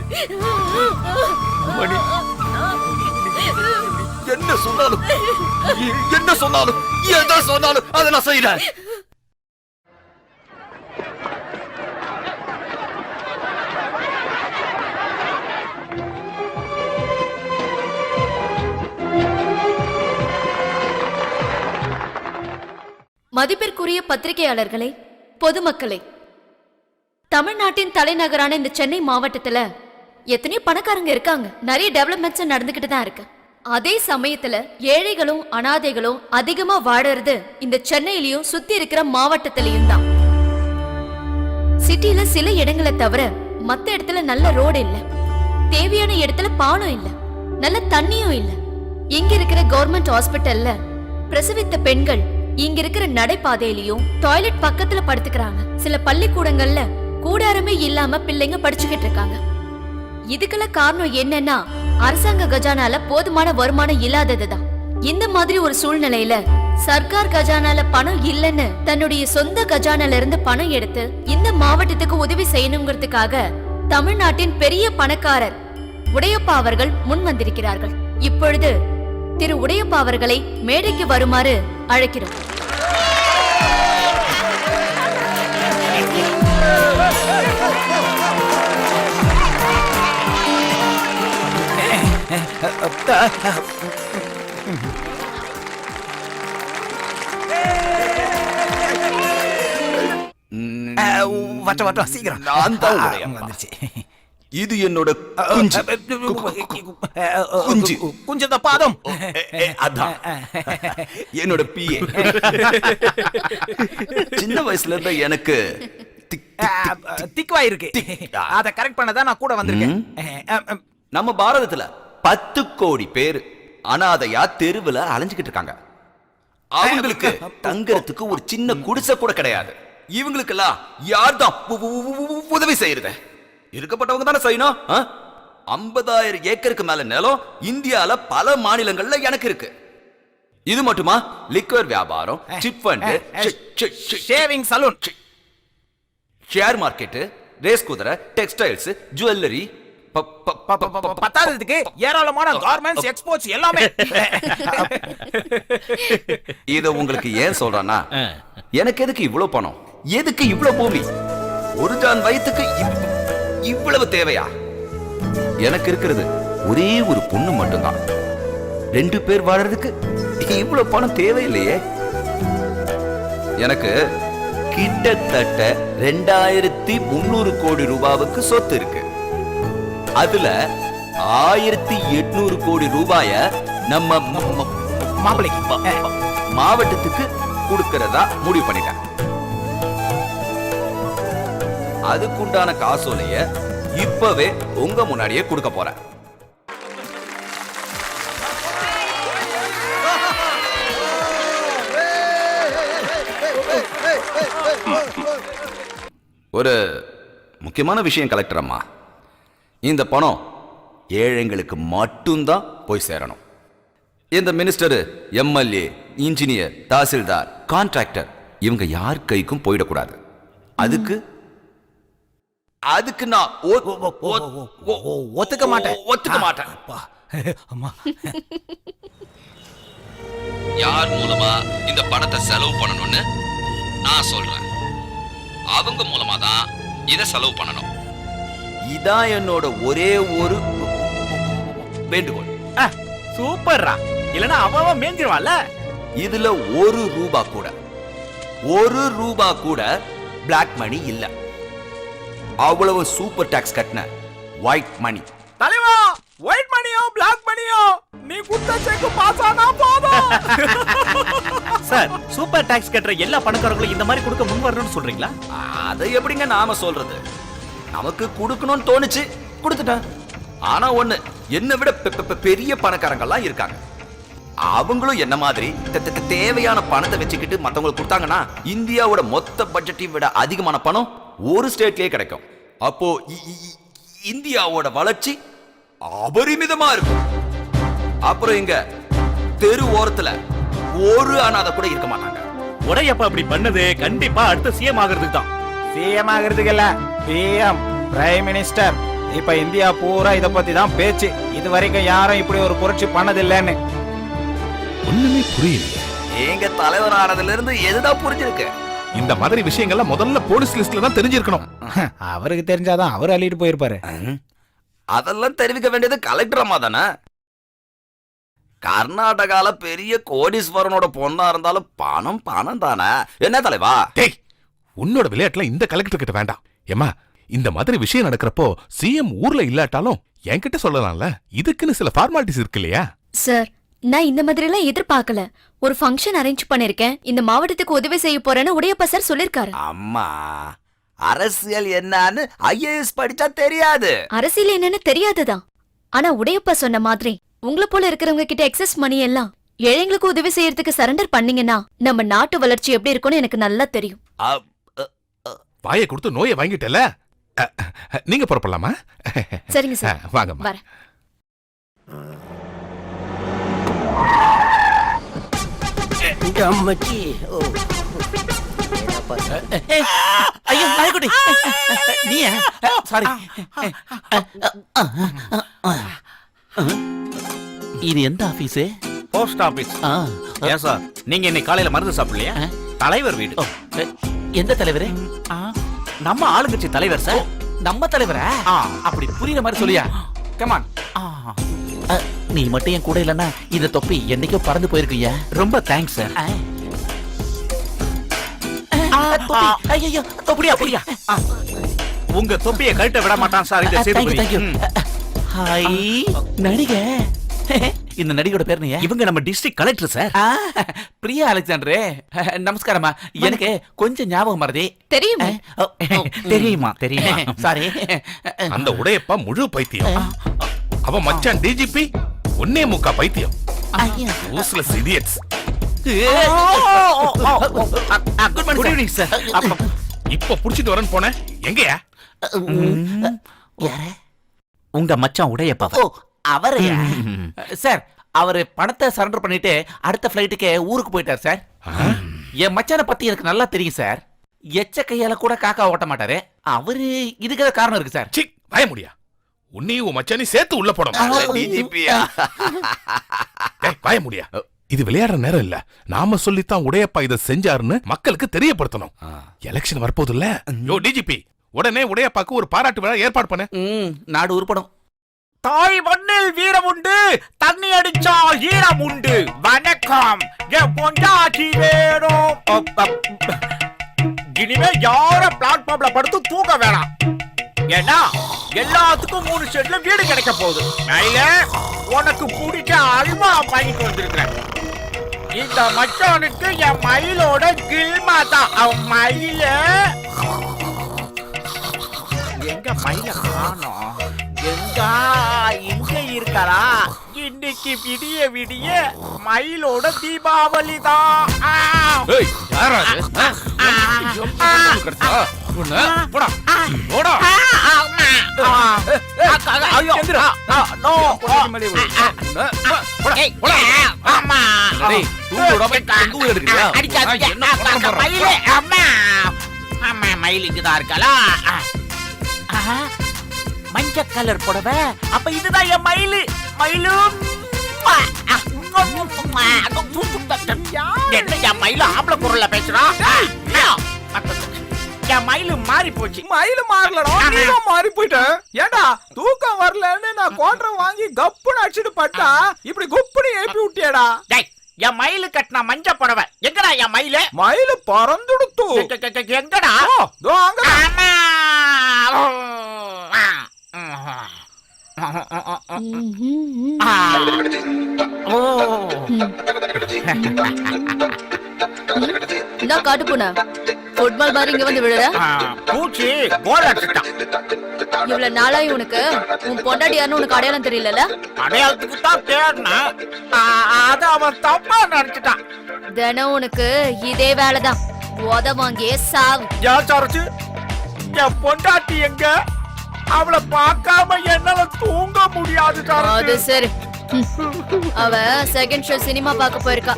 மணி என்ன சொன்னாலும் எதை சொன்னாலும் அதை நான் செய்யறேன். மதிப்பிற்குரிய பத்திரிகையாளர்களே, பொதுமக்களே, தமிழ்நாட்டின் தலைநகரான இந்த சென்னை மாவட்டத்துல எத்தனையோ பணக்காரங்க இருக்காங்க, நிறைய டெவலப்மெண்ட்ஸ் நடந்துகிட்டு தான் இருக்கு. அதே சமயத்துல ஏழைகளும் அனாதைகளும் அதிகமா வாழறது இந்த சென்னையிலயும் சுத்தி இருக்கிற மாவட்டத்திலயும் தான். சிட்டில சில இடங்களை தவிர மத்த இடத்துல நல்ல ரோடு இல்ல, தேவையான இடத்துல பாலம் இல்ல, நல்ல தண்ணியும் இல்ல. இங்க இருக்கிற கவர்மெண்ட் ஹாஸ்பிட்டல்ல பிரசவித்த பெண்கள் இங்க இருக்கிற நடைபாதையிலயும் டாய்லெட் பக்கத்துல படுத்துக்கிறாங்க. சில பள்ளிக்கூடங்கள்ல கூடாரமே இல்லாம பிள்ளைங்க படிச்சுக்கிட்டு இருக்காங்க. இதுக்கெல்லாம் காரணம் என்னன்னா அரசாங்க கஜானால போதுமான வருமானம் இல்லாததுதான். இந்த மாதிரி ஒரு சூழ்நிலையில சர்க்கார் கஜானால பணம் இல்லைன்னு தன்னுடைய சொந்த கஜானால இருந்து பணம் எடுத்து இந்த மாவட்டத்துக்கு உதவி செய்யணுங்கிறதுக்காக தமிழ்நாட்டின் பெரிய பணக்காரர் உடையப்பா அவர்கள் முன் வந்திருக்கிறார்கள். இப்பொழுது திரு உடையப்பா அவர்களை மேடைக்கு வருமாறு அழைக்கிறோம். வட்டம் சீக்கிரம். நான் தான் வந்துச்சு. இது என்னோட குஞ்சு. குஞ்சு குஞ்சத பாதம். அதான் என்னோட பிஏ. சின்ன வயசுல இருந்த எனக்கு திக்வா இருக்கு. அத கரெக்ட் பண்ணதான் நான் கூட வந்திருக்கேன். நம்ம பாரதத்துல 10 கோடி பேர் அனாதையா தெருவுல அலைஞ்சுக்கிட்டு இருக்காங்க. அவங்களுக்கு தங்கறதுக்கு ஒரு சின்ன குடிசை கூட கிடையாது. இவங்களுக்கெல்லாம் யார் தான் உதவி செய்யறது? இருக்கப்பட்டவங்க தானே செய்யணும். 50,000 ஏக்கருக்கு மேல நிலம் இந்தியால பல மாநிலங்கள்ல எனக்கு இருக்கு. இது மட்டுமா? லிக்வர் வியாபாரம், chit fund, shaving saloon, share market, race குதிரை, டெக்ஸ்டைல்ஸ், ஜுவல்லரி, பத்தாததுக்கு ஏராளமான கார்மெண்ட்ஸ், எக்ஸ்போர்ட்ஸ் எல்லாமே. இத உங்களுக்கு ஏன் சொல்றேன்னா, எனக்கு எதுக்கு இவ்வளவு பணம், எதுக்கு இவ்வளவு பூமி, ஒரு ஜான் வயித்துக்கு இவ்வளவு தேவையா? எனக்கு இருக்கிறது ஒரே ஒரு பொண்ணு மட்டும்தான். 2 பேர் வாழறதுக்கு இவ்வளவு பணம் தேவையில்லையே. எனக்கு கிட்டத்தட்ட 2300 கோடி ரூபாவுக்கு சொத்து இருக்கு. அதுல 1800 கோடி ரூபாய நம்ம மாப்பிள்ளைக்கு மாவட்டத்துக்கு கொடுக்கறதா முடிவு பண்ணிட்டேன். அதுக்குண்டான காசோலைய இப்பவே உங்க முன்னாடியே கொடுக்க போறேன். ஒரு முக்கியமான விஷயம் கலெக்டர் அம்மா, இந்த பணம் ஏழைங்களுக்கு மட்டும்தான் போய் சேரணும். இந்த minister, MLA, engineer, tahsildar, contractor இவங்க யார் கைக்கும் போயிடக்கூடாது. அதுக்கு நான் ஒத்துக்க மாட்டேன். ஒத்துக்க மாட்டேன். அம்மா, யார் மூலமா இந்த பணத்தை செலவு பண்ணணும்னு நான் சொல்றேன். அவங்க மூலமா தான் இத செலவு பண்ணணும். இதான் என்னோட ஒரே ஒரு வேண்டுகோள். சூப்பர்ரா. இல்லனா அவன் மேஞ்சிருவான்ல. இதுல ஒரு ரூபா கூட பிளாக் மணி இல்ல. அவ்வளவு சூப்பர் டாக்ஸ் கட்டின ஒயிட் மணி. தலைவா, ஒயிட் மணியோ பிளாக் மணியோ நீ குத்த செக் பாஸ் ஆனா போதும். சார், சூப்பர் டாக்ஸ் கட்டுற எல்லா பணக்காரங்களும் இந்த மாதிரி கொடுக்க முன் வரணும்னு சொல்றீங்களா? அதை எப்படிங்க நாம சொல்றது? நமக்கு கொடுக்கணும்னு தோணுச்சு, கொடுத்துட்டேன். ஆனா ஒண்ணு, என்னை விட பெரிய பணக்காரங்கள்லாம் இருக்காங்க. அவங்களும் என்ன மாதிரி தேவையான பணத்தை வச்சுக்கிட்டு மத்தவங்களுக்கு கொடுத்தாங்கன்னா இந்தியாவோட மொத்த பட்ஜெட்டை விட அதிகமான பணம் ஒரு ஸ்டேட்லயே கிடைக்கும். அப்போ இந்தியாவோட வளர்ச்சி அபரிமிதமா இருக்கும். அப்புறம் இங்க தெரு ஓரத்துல ஒரு அனாதை கூட இருக்க மாட்டாங்க. உடையப்பா அப்படி பண்ணது கண்டிப்பா அடுத்த சிஎம் ஆகிறதுக்கு தான். சிஎம் ஆகிறதுக்கு இல்ல, பிஎம், பிரைம் மினிஸ்டர். இப்ப இந்தியா பூரா இத பத்தி தான் பேச்சு. இது வரைக்கும் யாரும் இப்படி ஒரு புரட்சி பண்ணதில்லைன்னு. ஒண்ணுமே புரியல. எங்க தலைவர் ஆனதுல இருந்து எதுதான் புரிஞ்சிருக்கு? இந்த மாதிரி விஷயங்கள்லாம் முதல்ல போலீஸ் லிஸ்ட்ல தான் தெரிஞ்சிருக்கணும். அவருக்கு தெரிஞ்சாதான் அவர் அள்ளிட்டு போயிருப்பாரு. அதெல்லாம் தெரிவிக்க வேண்டியது கலெக்டர் அம்மா தானே. கர்நாடகால பெரிய கோடீஸ்வரனோட பொண்ணா இருந்தாலும் பணம் தானே. என்ன தலைவா? டேய், உன்னோட விளையாட்டுல இந்த கலெக்டர் கிட்ட வேண்டாம். ஏமா, இந்த மாதிரி விஷயம் நடக்கிறப்போ சிஎம் ஊர்ல இல்லாட்டாலும் என்கிட்ட சொல்லலாம்ல. இதுக்குன்னு சில ஃபார்மாலிட்டிஸ் இருக்கு இல்லையா? சார், நான் இந்த மாதிரி எல்லாம் எதிர்பார்க்கல. ஒரு ஃபங்க்ஷன் அரேஞ்ச் பண்ணிருக்கேன். இந்த மாவட்டத்துக்கு உதவி செய்ய போறேன்னு உடையப்பா சார் சொல்லிருக்காரு. அம்மா, அரசியல் என்னன்னு ஐஏஎஸ் படிச்சா தெரியாது. அரசியல் என்னன்னு தெரியாதுதான். ஆனா உடையப்பா சொன்ன மாதிரி உங்களை போல இருக்கிறவங்க கிட்ட எக்ஸஸ் மணி எல்லாம் ஏழைங்களுக்கு உதவி செய்யறதுக்கு சரண்டர் பண்ணீங்கன்னா நம்ம நாட்டு வளர்ச்சி எப்படி இருக்கும்னு எனக்கு நல்லா தெரியும். வாயை கொடுத்து நோயை வாங்கிட்டல. நீங்க புறப்படலாமா? சரிங்க சார், வாங்கம்மா. வரேன். அம்மச்சி. ஐயோ நாய்க்குட்டி, நீயா? சாரி. இது எந்த ஆபீஸ்? Post office. ஏன் சார், நீங்க இன்னைக்கு காலையில மருந்து சாப்பிடலையா? தலைவர் வீடு. எந்த தலைவரே? நம்ம ஆளுங்கட்சி தலைவர் சார். நம்ம தலைவரா? அப்படி புரியுற மாதிரி சொல்லியா? கமான். நீ மட்டும் என் கூட இல்லன்னா இந்த தொப்பி என்னைக்கோ பறந்து போயிருக்கீங்க. ரொம்ப தேங்க்ஸ் சார். ஐயோ, தொப்பியா புரியா? உங்க தொப்பியை கழட்ட விட மாட்டான் சார் இந்த சேதுபதி. ஹாய் நடிகை. இந்த நடிகையோட பேர் நீ? இவங்க நம்ம டிஸ்ட்ரிக்ட் கலெக்டர் சார். பிரியா அலெக்சாண்டரே, நமஸ்காரமா. எனக்கு கொஞ்சம் ஞாபகம் மறதி. தெரியுமே. தெரியுமா? தெரியுமா? சாரி. அந்த உடையப்பா முழு பைத்தியம். அவன் மச்சான் டிஜிபி ஒன்னே முக்கா பைத்தியம். Useless idiots. Good evening sir. இப்ப புடிச்சிட்டு வரேன்னு போனேன். எங்கயா? யாரே? உங்க மச்சான் உடையப்பா. ஓ, அவரையா? சார், அவரு பணத்தை சரண்டர் பண்ணிட்டு அடுத்த ஃபிளைட்டுக்கு ஊருக்கு போயிட்டார் சார். என் மச்சானை பத்தி எனக்கு நல்லா தெரியும் சார். எச்ச கையால கூட காக்கா ஓட்ட மாட்டாரு. அவரு இதுக்கு காரணம் இருக்கு சார். சி வாய முடியா, உன்னையும் உன் மச்சானி சேர்த்து உள்ள போடணும். டிஜிபியா வாய முடியா, இது விளையாடுற நேரம் இல்ல. நாம சொல்லித்தான் உடையப்பா இதை செஞ்சாருன்னு மக்களுக்கு தெரியப்படுத்தணும். எலெக்ஷன் வரப்போது இல்ல. யோ டிஜிபி, உடனே உடையப்பாக்கு ஒரு பாராட்டு விழா ஏற்பாடு பண்ணு. நாடு உருப்படும். தாய் மண்ணில் வீரம் உண்டு, தண்ணி அடிச்சா ஈரம் உண்டு. வணக்கம், என் பொண்டாட்டி வேணும். இனிமே யார பிளாட்ஃபார்ம்ல படுத்து தூங்க வேணாம். ஏன்னா எல்லாத்துக்கும் 3 செட்ல வீடு கிடைக்க போகுது. உனக்கு பிடிச்ச அல்வா வாங்கிட்டு வந்திருக்கிறேன். இந்த மச்சானுக்கு என் மயிலோட கில்மா தான். அவன் மயில எங்க மயில காணோம். எங்க இருக்காரா? இன்னைக்கு விடிய விடிய மயிலோட தீபாவளி தான். ஏய் யாரா இது? போடா போடா. மயில் இங்கதான் இருக்காளா? மஞ்ச கலர் புடவை. அப்ப இதுதான் என் மயிலு. மயிலும் என்ன என் மயிலு ஆம்பளை குரல்ல பேசுறான்? என் மயிலு மாறி போச்சு. மயிலு மாறலடா, நீதான் மாறி போயிட்ட. ஏண்டா தூக்கம் வரலன்னு நான் கோட்டரை வாங்கி கப்புன்னு அடிச்சுட்டு பட்டா இப்படி குப்புன்னு ஏப்பி விட்டியடா. டேய், என் மயிலு கட்டின மஞ்ச புடவை எங்கடா? என் மயிலு மயிலு பறந்துடுத்து. எங்கடா? தோ அங்க. என்ன காட்டு போன ஃபுட்பால் மாதிரி இங்க வந்து விழுற? பூச்சி கோல் அடிச்சிட்டான். இவ்வளவு நாளாய் உனக்கு உன் பொண்டாட்டி யாருன்னு உனக்கு அடையாளம் தெரியல? அடையாளத்துக்கு தான் தேடினேன். அத அவன் தப்பா நினைச்சிட்டான். தினம் உனக்கு இதே வேலைதான். உத வாங்கியே சாவு. யார் சாரச்சு? என் பொண்டாட்டி எங்க? அவளை பார்க்காம என்னால தூங்க முடியாது. அது சரி. அவ செகண்ட் ஷோ சினிமா பார்க்க போயிருக்கா.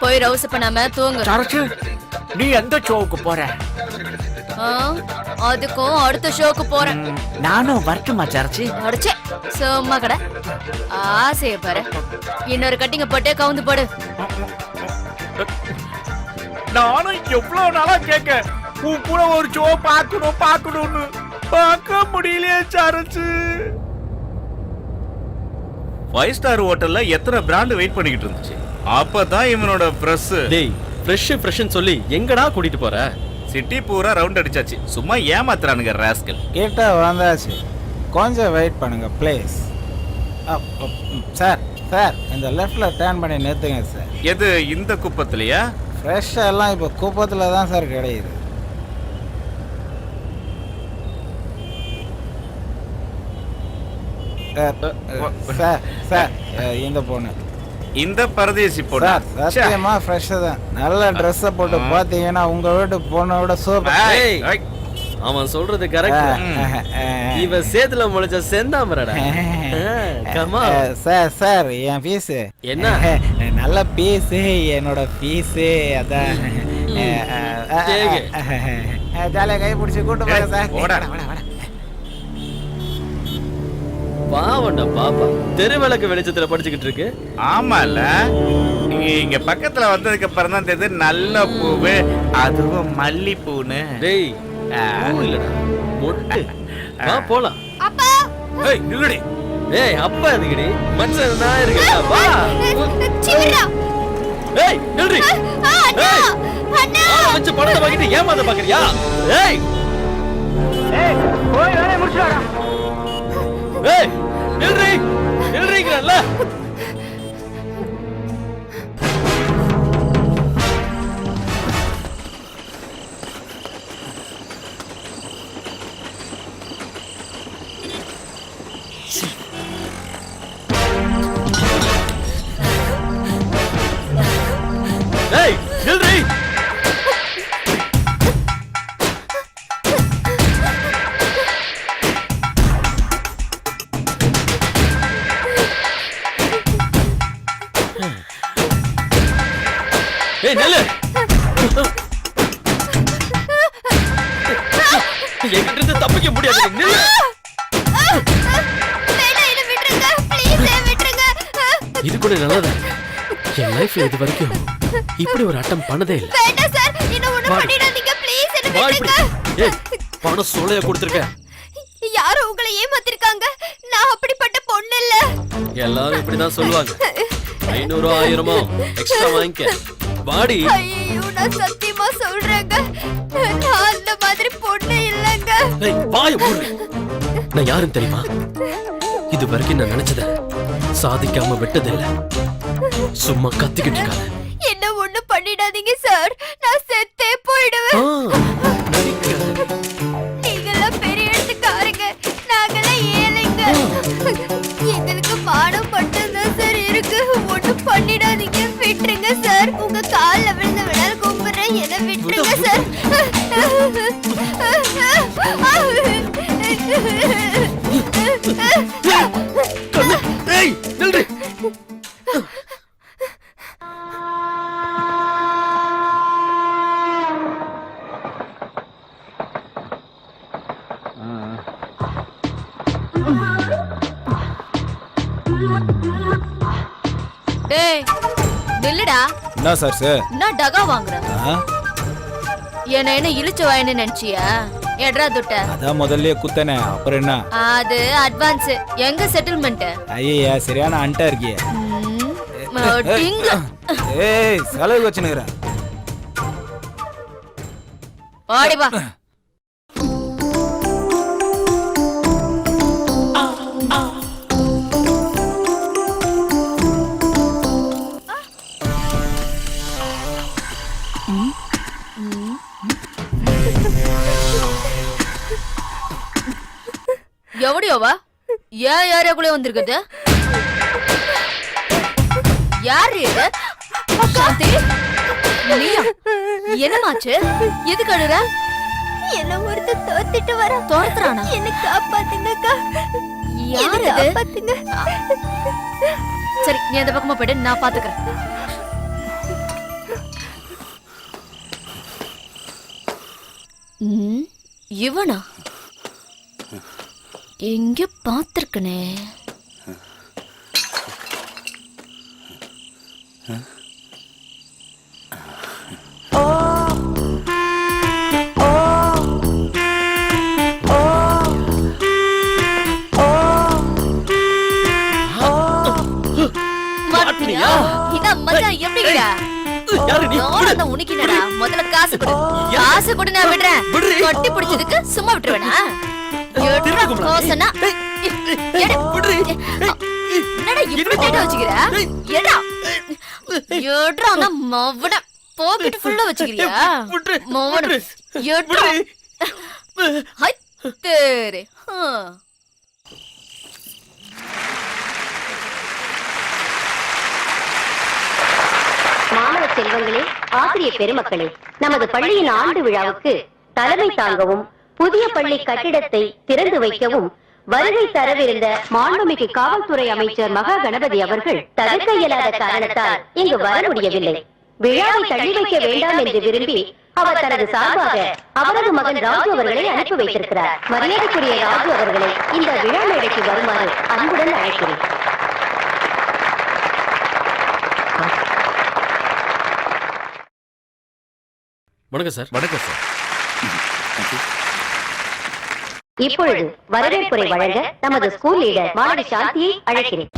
போய் ரவுஸ் பண்ணாம தூங்கு. சாரச்சு, நீ எந்த ஷோவுக்கு போற? அதுக்கும் அடுத்த ஷோக்கு போறேன். நானும் வரட்டுமா சாரச்சு? அடிச்சே சும்மா கடை ஆசைய பாரு. இன்னொரு கட்டிங்க போட்டே கவுந்து போடு. நானும் எவ்வளவு நாளா கேட்க, உன் கூட ஒரு ஷோ பார்க்கணும்னு பார்க்க முடியலையே சாரச்சு. 5 ஸ்டார் ஹோட்டல்ல எத்தனை பிராண்ட் வெயிட் பண்ணிக்கிட்டு இருந்துச்சு. அப்பதான் இவனோட பிரஸ். டேய் ஃப்ரெஷ்னு சொல்லி எங்கடா கூட்டிட்டு போற? சிட்டி பூரா ரவுண்ட் அடிச்சாச்சு. சும்மா ஏமாத்துறானுங்க ராஸ்கல். கிட்ட வந்தாச்சு, கொஞ்சம் வெயிட் பண்ணுங்க ப்ளீஸ். சார் சார், இந்த லெஃப்ட்ல டர்ன் பண்ணி நிறுத்துங்க சார். எது இந்த குப்பத்திலையா? ஃப்ரெஷ் எல்லாம் இப்போ குப்பத்தில் தான் சார் கிடைக்குது. சார் சார், இந்த பொண்ணு இந்த பரதேசி பொண்ணு. சார் சத்தியமா ஃப்ரெஷ் தான். நல்ல ட்ரெஸ்ஸை போட்டு பார்த்தீங்கன்னா உங்க வீட்டு பொண்ணோட சூப்பர். அவன் சொல்றது கரெக்ட். இவ சேத்துல முளைச்ச செந்தாமரடா. கமா சார் சார், என் பீஸ் என்ன? நல்ல பீஸ், என்னோட பீஸ். அதான் ஜாலியா கை பிடிச்சி கூட்டு போறேன் சார். பாவண்டா பாப்பா, தெருவிளக்கு வெளிச்சத்துல படிச்சுக்கிட்டு இருக்கு. ஆமால, இங்க பக்கத்துல வந்ததுக்கு அப்புறம் தான் தெரியுது நல்ல பூவு, அதுவும் மல்லிப்பூன்னு. டேய் பூ இல்லடா, மொட்டு. வா போலாம். அப்பா ஏய் நில்லுடி. டேய் அப்பா எதுக்குடி? மனுஷன் நான் இருக்கேன். வா. சிவரா. ஏய் நில்றி. அண்ணா அண்ணா, வச்சு பணத்தை வாங்கிட்டு ஏமாத்த பாக்குறியா? ஏய் ஏய், போய் வேலைய முடிச்சு வாடா. ஏய் நில்றீங்கல்ல. ஏய் நில்றீ. என்கிட்ட இருந்து தப்பிக்க முடியாது நில்லு. வேணாம், என்னை விட்டுருங்க. Please, விட்டுருங்க. இது கூட நல்லதா என் லைஃப்ல இது வரைக்கும் இப்படி ஒரு அட்டம் பண்ணதே இல்ல. வேண்டாம் சார், என்ன ஒண்ணும் பண்ணிடாதீங்க. Please, என்னை வா இப்படி. விட்டுருங்க. ஏய் பணம் சோலையா கொடுத்திருக்க. யாரோ உங்களை ஏமாத்திருக்காங்க. நான் அப்படிப்பட்ட பொண்ணு இல்ல. எல்லாரும் இப்படிதான் சொல்லுவாங்க. 500 1000 எக்ஸ்ட்ரா வாங்கிக்க. வாடி. ஐயோ, நான் சத்தியமா சொல்றேங்க, நான் அந்த மாதிரி பொண்ணு இல்லங்க. ஏய் வாய் மூடு. நான் யாருன்னு தெரியுமா? இது வரைக்கும் நான் நினைச்சத சாதிக்காம விட்டதில்ல. சும்மா கத்திக்கிட்டு இருக்காத. என்ன ஒண்ணு பண்ணிடாதீங்க சார், நான் செத்தே போயிடுவேன். நீங்கெல்லாம் பெரிய இடத்துக்காரங்க, நாங்கெல்லாம் ஏழைங்க. எங்களுக்கு மானம் மட்டும்தான் சார் இருக்கு. ஒண்ணும் பண்ணிடாதீங்க, விட்டுருங்க சார். உங்க கால்ல விழுந்து விடால் கும்பிடுறேன், என்ன விட்டுருங்க சார். ஏய் நில்லு. டேய் நில்லுடா. என்ன சார் சார்? நான் டகா வாங்குறேன். என்ன இழுச்சு வாயின்னு நினைச்சியா? எட்ரா துட்ட. அதான் முதல்லயே குத்தனே, அப்புறம் என்ன? அது அட்வான்ஸ். எங்க செட்டில்மெண்ட்? ஐயா சரியான அண்டா இருக்கியே. ஏய் செலவு வச்சுனுக்குறேன். ஓடி வா. எவடியோவா? ஏன் ஏரியாக்குள்ளே வந்திருக்குது? யாரு இது? சாந்தி, நீயா? என்னமாச்சு? எதுக்கு அழுற? என்ன ஒருத்தர் தோத்துட்டு வர. தோத்துறானா? என்ன காப்பாத்துங்கக்கா. யார் என்ன இது? காப்பாத்துங்க. சரி, நீ அந்த பக்கமா போயிடு, நான் பாத்துக்கிறேன். இவனா? எங்க பாத்திருக்கனே. மாட்டியா? இதான் மச்சான் எப்படிடா? யாரு நீ? நான் உனக்கினடா. முதல்ல காசு கொடு. காசு கொடு, நான் விடுறேன். கட்டி பிடிச்சதுக்கு சும்மா விட்டுருவேனா? என்னடா கோசனா? என்னடா இப்படி தேட வச்சுக்கிற? ஏடா ஏட்ரா நான் மவன பாக்கெட் ஃபுல்லா வச்சுக்கிறியா? மவன ஏட்ரா. ஹை தேரே. மாணவ செல்வங்களே, ஆசிரியர் பெருமக்களே, நமது பள்ளியின் ஆண்டு விழாவுக்கு தலைமை தாங்கவும் புதிய பள்ளி கட்டிடத்தை திறந்து வைக்கவும் வருகை தரவிருந்த மாண்புமிகு காவல்துறை அமைச்சர் மகா கணபதி அவர்கள் தவிர்க்க இயலாத காரணத்தால் இங்கு வர முடியவில்லை. விழாவை தள்ளி வைக்க வேண்டாம் என்று விரும்பி அவர் தனது சார்பாக அவரது மகன் ராஜு அவர்களை அனுப்பி வைத்திருக்கிறார். மரியாதைக்குரிய ராஜு அவர்களை இந்த விழா மேடைக்கு வருமாறு அன்புடன் அழைக்கிறேன். வணக்கம் சார். வணக்கம் சார். இப்பொழுது வரவேற்புரை வழங்க நமது ஸ்கூல் லீடர் மாணவி சாந்தியை அழைக்கிறேன்.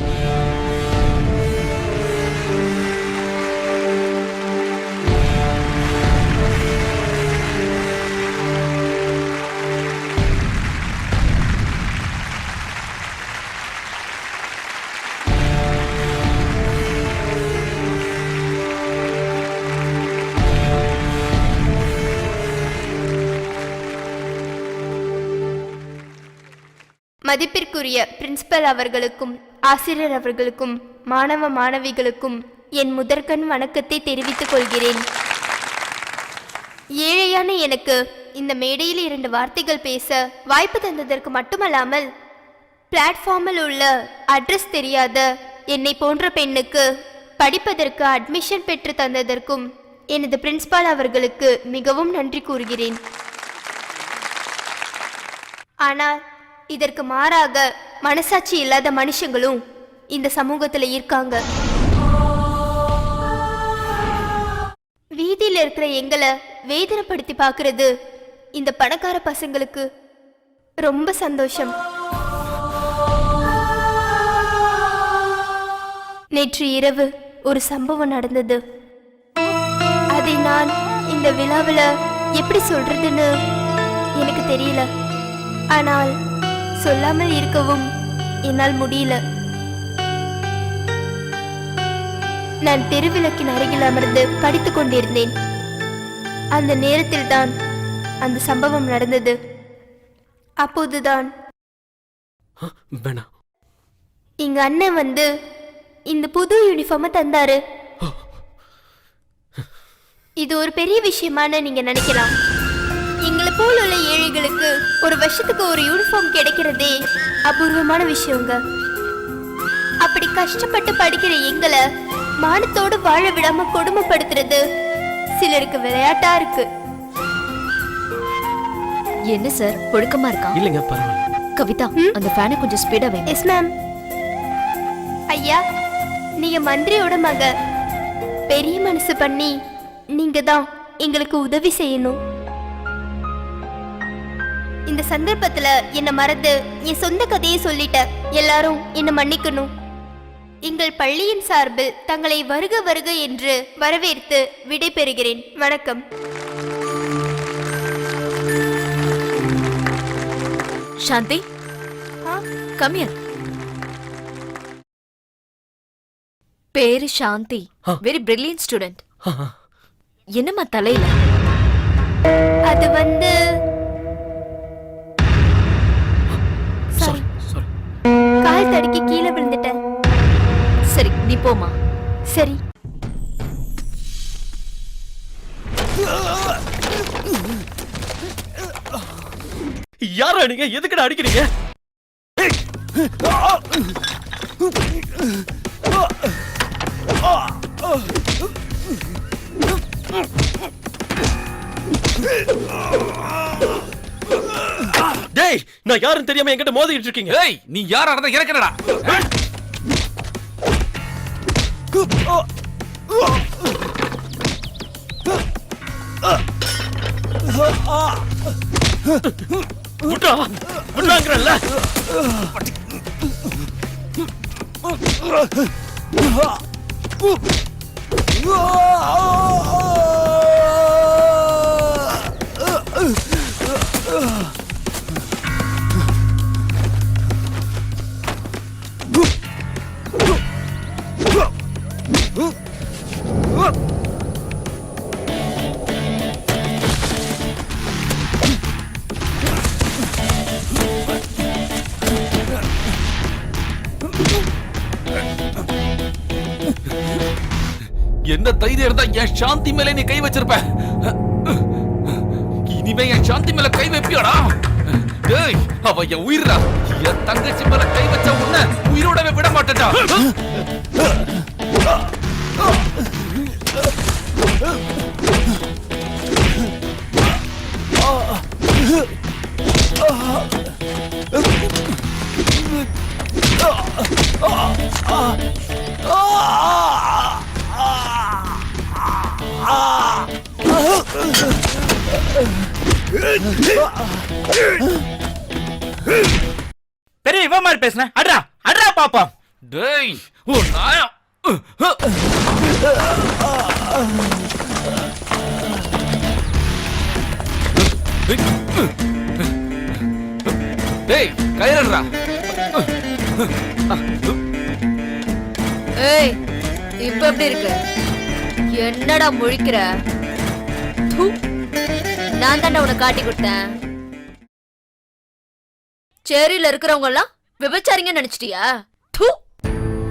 மதிப்பிற்குரிய பிரின்சிபல் அவர்களுக்கும் ஆசிரியர் அவர்களுக்கும் மாணவ மாணவிகளுக்கும் என் முதற்கண் வணக்கத்தை தெரிவித்துக் கொள்கிறேன். ஏழையான எனக்கு இந்த மேடையில் 2 வார்த்தைகள் பேச வாய்ப்பு தந்ததற்கு மட்டுமல்லாமல் பிளாட்ஃபார்மில் உள்ள அட்ரஸ் தெரியாத என்னை போன்ற பெண்ணுக்கு படிப்பதற்கு அட்மிஷன் பெற்று தந்ததற்கும் எனது பிரின்சிபால் அவர்களுக்கு மிகவும் நன்றி கூறுகிறேன். ஆனால் இதற்கு மாறாக மனசாட்சி இல்லாத மனுஷங்களும் இந்த சமூகத்துல இருக்காங்க. வீதியில இருக்கிற எங்களை வேதனைப்படுத்தி பார்க்கிறது இந்த பணக்கார பசங்களுக்கு ரொம்ப சந்தோஷம். நேற்று இரவு ஒரு சம்பவம் நடந்தது. அதை நான் இந்த விழாவில் எப்படி சொல்றதுன்னு எனக்கு தெரியல. ஆனால் சொல்லாமல் இருக்கவும் என்னால் முடியல. நான் தெருவிளக்கின் அருகில் அமர்ந்து படித்துக் கொண்டிருந்தேன். அந்த நேரத்தில் தான் அந்த சம்பவம் நடந்தது. அப்போதுதான் எங்க அண்ணன் வந்து இந்த புது யூனிஃபார்மை தந்தாரு. இது ஒரு பெரிய விஷயமான நீங்க நினைக்கலாம். எங்களை போல உள்ள ஏழைகளுக்கு ஒரு வருஷத்துக்கு ஒரு யூனிஃபார்ம் கிடைக்கிறதே அபூர்வமான விஷயங்க. அப்படி கஷ்டப்பட்டு படிக்கிற எங்களை மானத்தோடு வாழ விடாம கொடுமைப்படுத்துறது சிலருக்கு விளையாட்டா இருக்கு. என்ன சார் புழுக்கமா இருக்கா? இல்லைங்க பரவாயில்ல. கவிதா, அந்த ஃபேனை கொஞ்சம் ஸ்பீடா வைங்க. Yes ma'am. ஐயா, நீங்க மந்திரியோட மக. பெரிய மனசு பண்ணி நீங்க தான் எங்களுக்கு உதவி செய்யணும். இந்த சந்தர்ப்பத்துல என்ன மறந்து என் சொந்த கதையை சொல்லிட்ட. எல்லாரும் என்ன மன்னிக்கணும். எங்கள் பள்ளியின் சார்பில் தங்களை வருக வருக என்று வரவேற்று விடை பெறுகிறேன். வணக்கம். சாந்தி, கம் ஹியர். பேரு சாந்தி. Very brilliant student. என்னம்மா தலையில? அது வந்து கால் தடுக்கி கீழே விழுந்துட்டேன். சரி, நீ போமா. சரி. யாரா நீங்க? எதுக்குடா அடிக்கிறீங்க? டேய், நான் யாருன்னு தெரியாம என்கிட்ட மோதிட்டு இருக்கீங்க. ஏய், நீ யாரா இருந்தா இறக்கறடா. விட்டா விட்டாங்கறல்ல. என்ன தைரியம் இருந்தா என் சாந்தி மேல நீ கை வச்சிருப்ப. இனிமே என் சாந்தி மேல கை வைப்பியாடா? டேய், அவ என் உயிரா. என் தங்கச்சி மேல கை வச்ச உன்னை உயிரோடவே விட மாட்டேன்டா. பெரிய இவன் மாதிரி பேசுன. அட்ரா அட்ரா பாப்பா. டேய், ஓ நாயா. டேய், கயிறடா. ஏய், இப்ப எப்படி இருக்கு? என்னடா முழிக்கிற? தூ, நான் தாண்டா உன்னை காட்டி கொடுத்தேன். சேரியில இருக்கிறவங்க எல்லாம் விபச்சாரிங்க நினைச்சிட்டியா? தூ,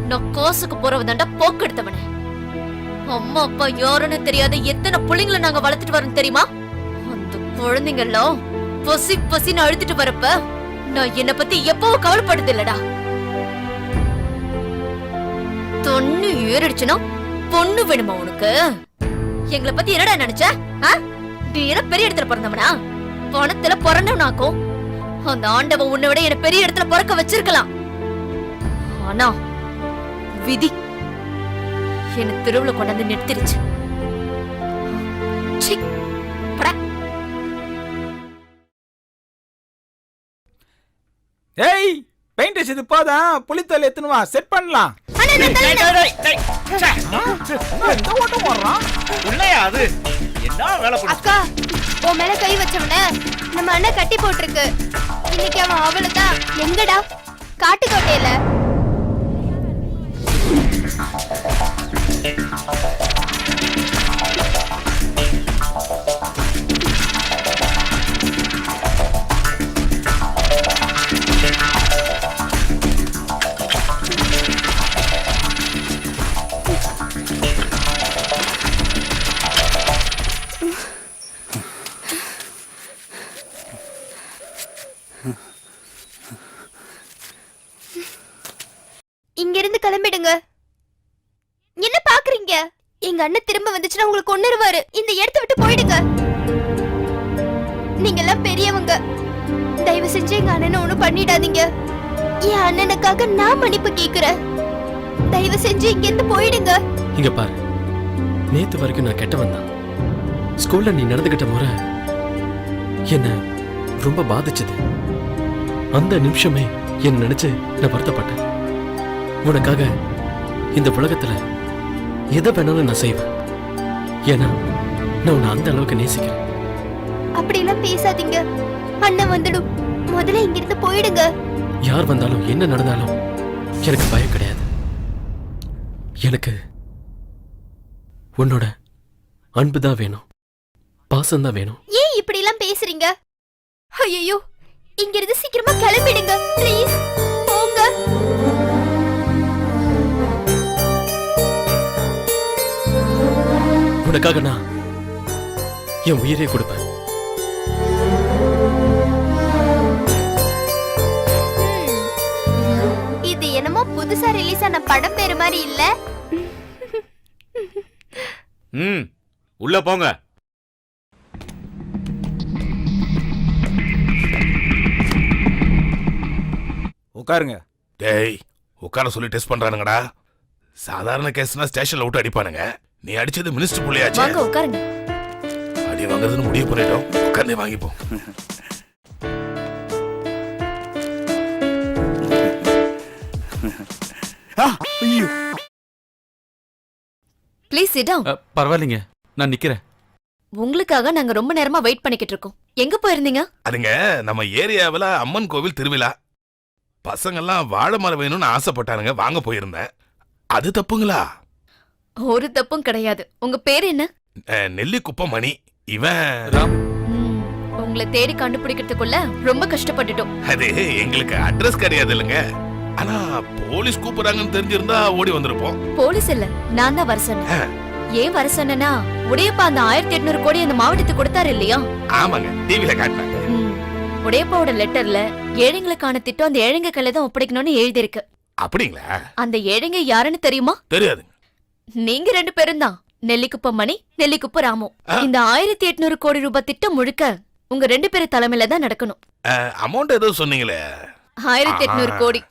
நான் காசுக்கு போறவ தாண்டா போக்கு எடுத்தவனே. அம்மா அப்பா யாருன்னு தெரியாத எத்தனை பிள்ளைங்களை நாங்க வளர்த்துட்டு வரோம் தெரியுமா? அந்த குழந்தைங்க எல்லாம் பசி பசின்னு அழுத்திட்டு வரப்ப நான் என்ன பத்தி எப்பவும் கவலைப்படுது இல்லடா. தொன்னு ஏறிடுச்சுன்னா பொண்ணு வேணுமா உனக்கு? எங்களை பத்தி என்னடா நினைச்ச? நீ என்ன பெரிய இடத்துல பிறந்தவனா? பணத்துல பிறந்தவனாக்கும். அந்த ஆண்டவன் உன்னை விட என்ன பெரிய இடத்துல பிறக்க வச்சிருக்கலாம். ஆனா விதி என்ன தெருவுல கொண்டாந்து நிறுத்திருச்சு. சீ, போடா. ஏய் பெயிண்ட் அடிச்சது போதும், புளித்தல் எத்தனை வா செட் பண்ணலாம். இந்த ஓட்டம் ஓடுறான். உள்ளயா அது என்ன வேலை பண்ண? அக்கா, உன் மேல கை வச்சவன நம்ம அண்ணன் கட்டி போட்டிருக்கு. இன்னைக்கு அவன் அவ்வளவுதான். எங்கடா? காட்டுக்கோட்டையில. இங்க இருந்து கிளம்பிடுங்க. என்ன பாக்குறீங்க? எங்க அண்ணன் திரும்ப வந்துச்சுன்னா உங்களுக்கு கொன்னுருவாரு. இந்த இடத்தை விட்டு போயிடுங்க. நீங்க எல்லாம் பெரியவங்க, தயவு செஞ்சு எங்க அண்ணனை ஒண்ணும் பண்ணிடாதீங்க. என் அண்ணனுக்காக நான் மன்னிப்பு கேக்குறேன். தயவு செஞ்சு இங்க இருந்து போயிடுங்க. இங்க பாரு, நேத்து வரைக்கும் நான் கெட்டவன் தான். ஸ்கூல்ல நீ நடந்துகிட்ட முறை என்ன ரொம்ப பாதிச்சது. அந்த நிமிஷமே என்ன நினைச்சு நான் வருத்தப்பட்டேன். உனக்காக இந்த உலகத்துல எதை வேணாலும் நான் செய்வேன். ஏன்னா நான் உன்னை அந்த அளவுக்கு நேசிக்கிறேன். அப்படி எல்லாம் பேசாதீங்க. அண்ணன் வந்துடும். முதல்ல இங்க இருந்து போயிடுங்க. யார் வந்தாலும் என்ன நடந்தாலும் எனக்கு பயம் கிடையாது. எனக்கு உன்னோட அன்பு தான் வேணும், பாசம் தான் வேணும். ஏன் இப்படி எல்லாம் பேசுறீங்க? ஐயோ, இங்க இருந்து சீக்கிரமா கிளம்பிடுங்க ப்ளீஸ். போங்க. உனக்காக நான் என் உயிரே கொடுப்பேன். இது என்னமோ புதுசா ரிலீஸ் ஆன படம் பேரு மாதிரி இல்ல? உள்ள போங்க. உட்காருங்க. டேய், உட்கார சொல்லி டெஸ்ட் பண்றானுங்கடா. சாதாரண கேஸ்னா ஸ்டேஷன்ல விட்டு அடிப்பானுங்க. நீ அடிச்சது மினிஸ்டர் புள்ளையாச்சு. வாங்க உட்காருங்க. அடி வாங்குறதுன்னு முடிவு பண்ணிட்டோம். உட்கார்ந்தே வாங்கிப்போம். Please sit down. பரவாயில்லைங்க, நான் நிக்கிறேன். உங்களுக்காக நாங்க ரொம்ப நேரமா வெயிட் பண்ணிக்கிட்டு இருக்கோம். எங்க போயிருந்தீங்க? அதுங்க, நம்ம ஏரியாவுல அம்மன் கோவில் திருவிழா. பசங்கெல்லாம் வாழை மரம் வேணும்னு ஆசைப்பட்டானுங்க, வாங்க போயிருந்தேன். அது தப்புங்களா? ஒரு தப்பும் கிடையாது. உங்க பேர் என்ன? நெல்லிக்குப்பம் மணி. இவன் ராம். உங்களை தேடி கண்டுபிடிக்கிறதுக்குள்ள ரொம்ப கஷ்டப்பட்டுட்டோம். அது எங்களுக்கு அட்ரஸ் கிடையாது இல்லைங்க. ஆனா போலீஸ் கூப்பிடுறாங்கன்னு தெரிஞ்சிருந்தா ஓடி வந்திருப்போம். போலீஸ் இல்ல, நான் தான் வர சொன்னேன். ஏன் வர சொன்னா, உடையப்பா அந்த 1800 கோடி அந்த மாவட்டத்துக்கு கொடுத்தாரு இல்லையா? ஆமாங்க, டிவில காட்டினாங்க. உடையப்பாவோட லெட்டர்ல ஏழைங்களுக்கான திட்டம் அந்த ஏழைங்க கையில தான் ஒப்படைக்கணும்னு எழுதி இருக்கு. அப்படிங்களா? அந்த ஏழைங்க யாருன்னு தெரியுமா? தெரியாது. நீங்க 2 பேரும் தான். நெல்லிக்குப்பம் மணி, நெல்லிக்குப்பம் ராமு. இந்த 1800 கோடி ரூபாய் திட்டம் முழுக்க உங்க 2 பேரு தலைமையில தான் நடக்கணும். அமௌண்ட் ஏதோ சொன்னீங்களே? 1800 கோடி.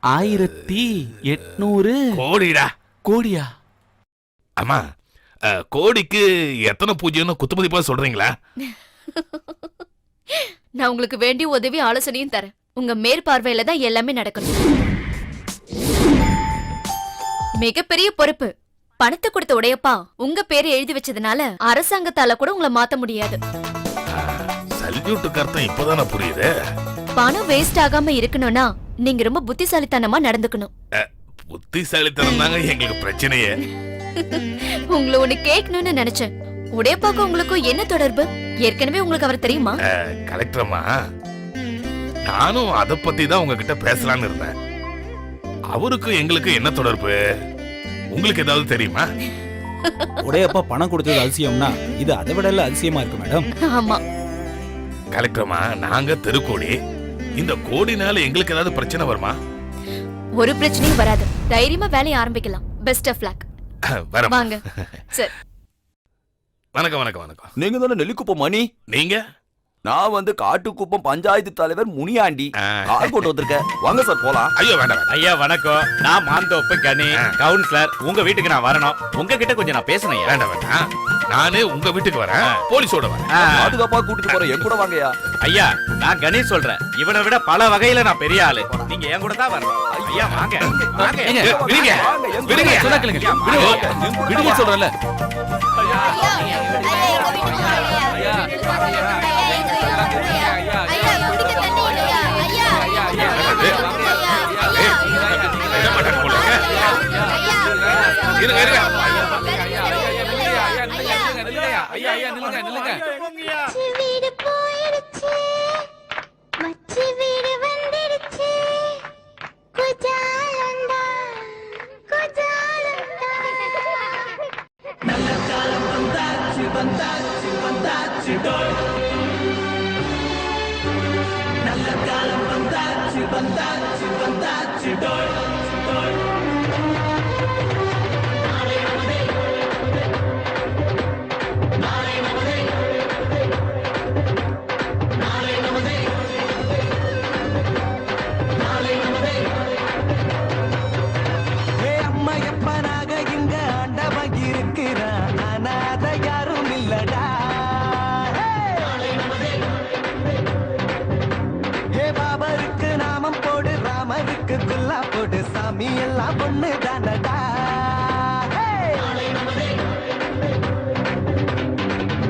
1800 கோடிடா. கோடியா? ஆமா, கோடிக்கு எத்தனை பூஜ்ஜியம்னு குத்துமதிப்பா சொல்றீங்களா? நான் உங்களுக்கு வேண்டிய உதவி ஆலோசனையும் தரேன். உங்க மேற்பார்வையில தான் எல்லாமே நடக்கணும். மிகப்பெரிய பொறுப்பு. பணத்தை கொடுத்த உடையப்பா உங்க பேரை எழுதி வச்சதுனால அரசாங்கத்தால கூட உங்களை மாத்த முடியாது. சல்யூட்டுக்கு அர்த்தம் இப்பதானே புரியுது. பணம் வேஸ்ட் ஆகாம இருக்கணும்னா நீங்க ரொம்ப புத்திசாலித்தனமா நடந்துக்கணும். புத்திசாலித்தனம் தாங்க எங்களுக்கு பிரச்சனையே. உங்களை ஒண்ணு கேட்கணும்னு நினைச்சேன். உடையப்பாக்கு உங்களுக்கும் என்ன தொடர்பு? ஏற்கனவே உங்களுக்கு அவர் தெரியுமா? கலெக்டரம்மா, நானும் அத பத்தி தான் உங்ககிட்ட பேசலாம்னு இருந்தேன். அவருக்கு எங்களுக்கு என்ன தொடர்பு? உங்களுக்கு ஏதாவது தெரியுமா? உடையப்பா பணம் கொடுத்தது அதிசயம்னா இது அதை விட அதிசயமா இருக்கு மேடம். ஆமா கலெக்டரம்மா, நாங்க தெருக்கோடி. இந்த கோடினால எங்களுக்கு ஏதாவது பிரச்சனை வருமா? ஒரு பிரச்சனையும் வராது. தைரியமா வேலையை ஆரம்பிக்கலாம். Best of luck. வரோம். வாங்க. சரி. வணக்கம் வணக்கம் வணக்கம். நீங்க தானே நெல்லிக்குப்பம் மணி? நீங்க? நான் வந்து காட்டுக்குப்பம் பஞ்சாயத்து தலைவர் முனியாண்டி. கார் கொண்டு வந்திருக்கேன். வாங்க சார் போலாம். ஐயோ வேண்டாம் வேண்டாம். ஐயா வணக்கம். நான் மாந்தோப்பு கனி கவுன்சிலர். உங்க வீட்டுக்கு நான் வரணும். உங்ககிட்ட கொஞ்சம் நான் பேசணும். வேண்டாம் வேண்டாம். நானே உங்க வீட்டுக்கு வரேன். போலீஸோட வரேன். பாதுகாப்பா கூட்டிட்டு போறேன். என் கூட வாங்கயா. ஐயா நான் கணேஷ் சொல்றேன். இவனை விட பல வகையில நான் பெரிய ஆளு. நீங்க என் கூட தான் வரணும். ஐயா வாங்க வாங்க. ஏங்க, விடுங்க விடுங்க சொன்னா கேளுங்க. விடுங்க விடுங்க சொல்றேன்ல. ஐயா எங்க வீட்டுக்கு வாங்கய்யா. ஐயா குடிக்க தண்ணி இல்லையா? விட மாட்டாங்க போல இருக்கு. இருங்க இருங்க. மச்சி வீடு போயிடுச்சு, மச்சி வீடு வந்துடுச்சு. குஜாலண்டா குஜாலண்டா. அம்மையப்பனாக இங்க ஆண்டவன் இருக்கிறான். அனாத யாரும் இல்லடா. ஹே பாபருக்கு நாமம் போடு, ராமருக்கு குல்லா போடு, சாமி எல்லாம் ஒண்ணு தானடா.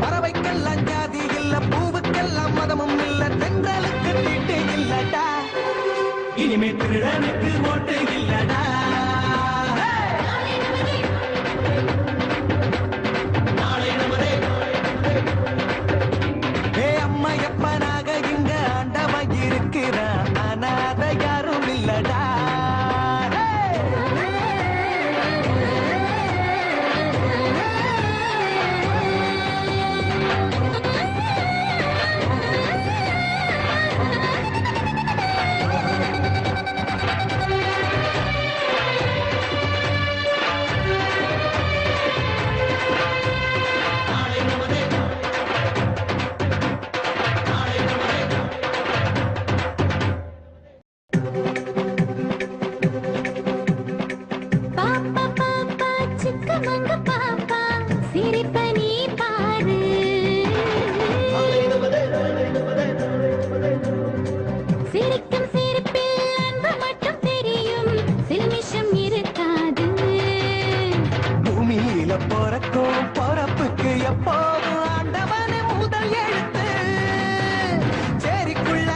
பறவைக்கெல்லாம் ஜாதி இல்ல, பூவுக்கெல்லாம் மதமும் இல்ல, தென்றலுக்கு தீட்டு இல்லடா. இனிமே திருடனுக்கு ஓட்டு இல்லடா. ஏ அம்மையப்பனாக இங்க ஆண்டவன் இருக்கிறான். அனாத யாரும் இல்லடா. பாப்பா பாப்பா சிக்கமங்க பாப்பா சிரிப்ப நீ பாரு. சிரிக்கும் சிரிப்பில் அன்பு மட்டும் தெரியும், சில்மிஷம் இருக்காது. பூமியில பிறக்கும் பிறப்புக்கு எப்போதும் ஆண்டவன் முதல் எழுத்து. சேரிக்குள்ள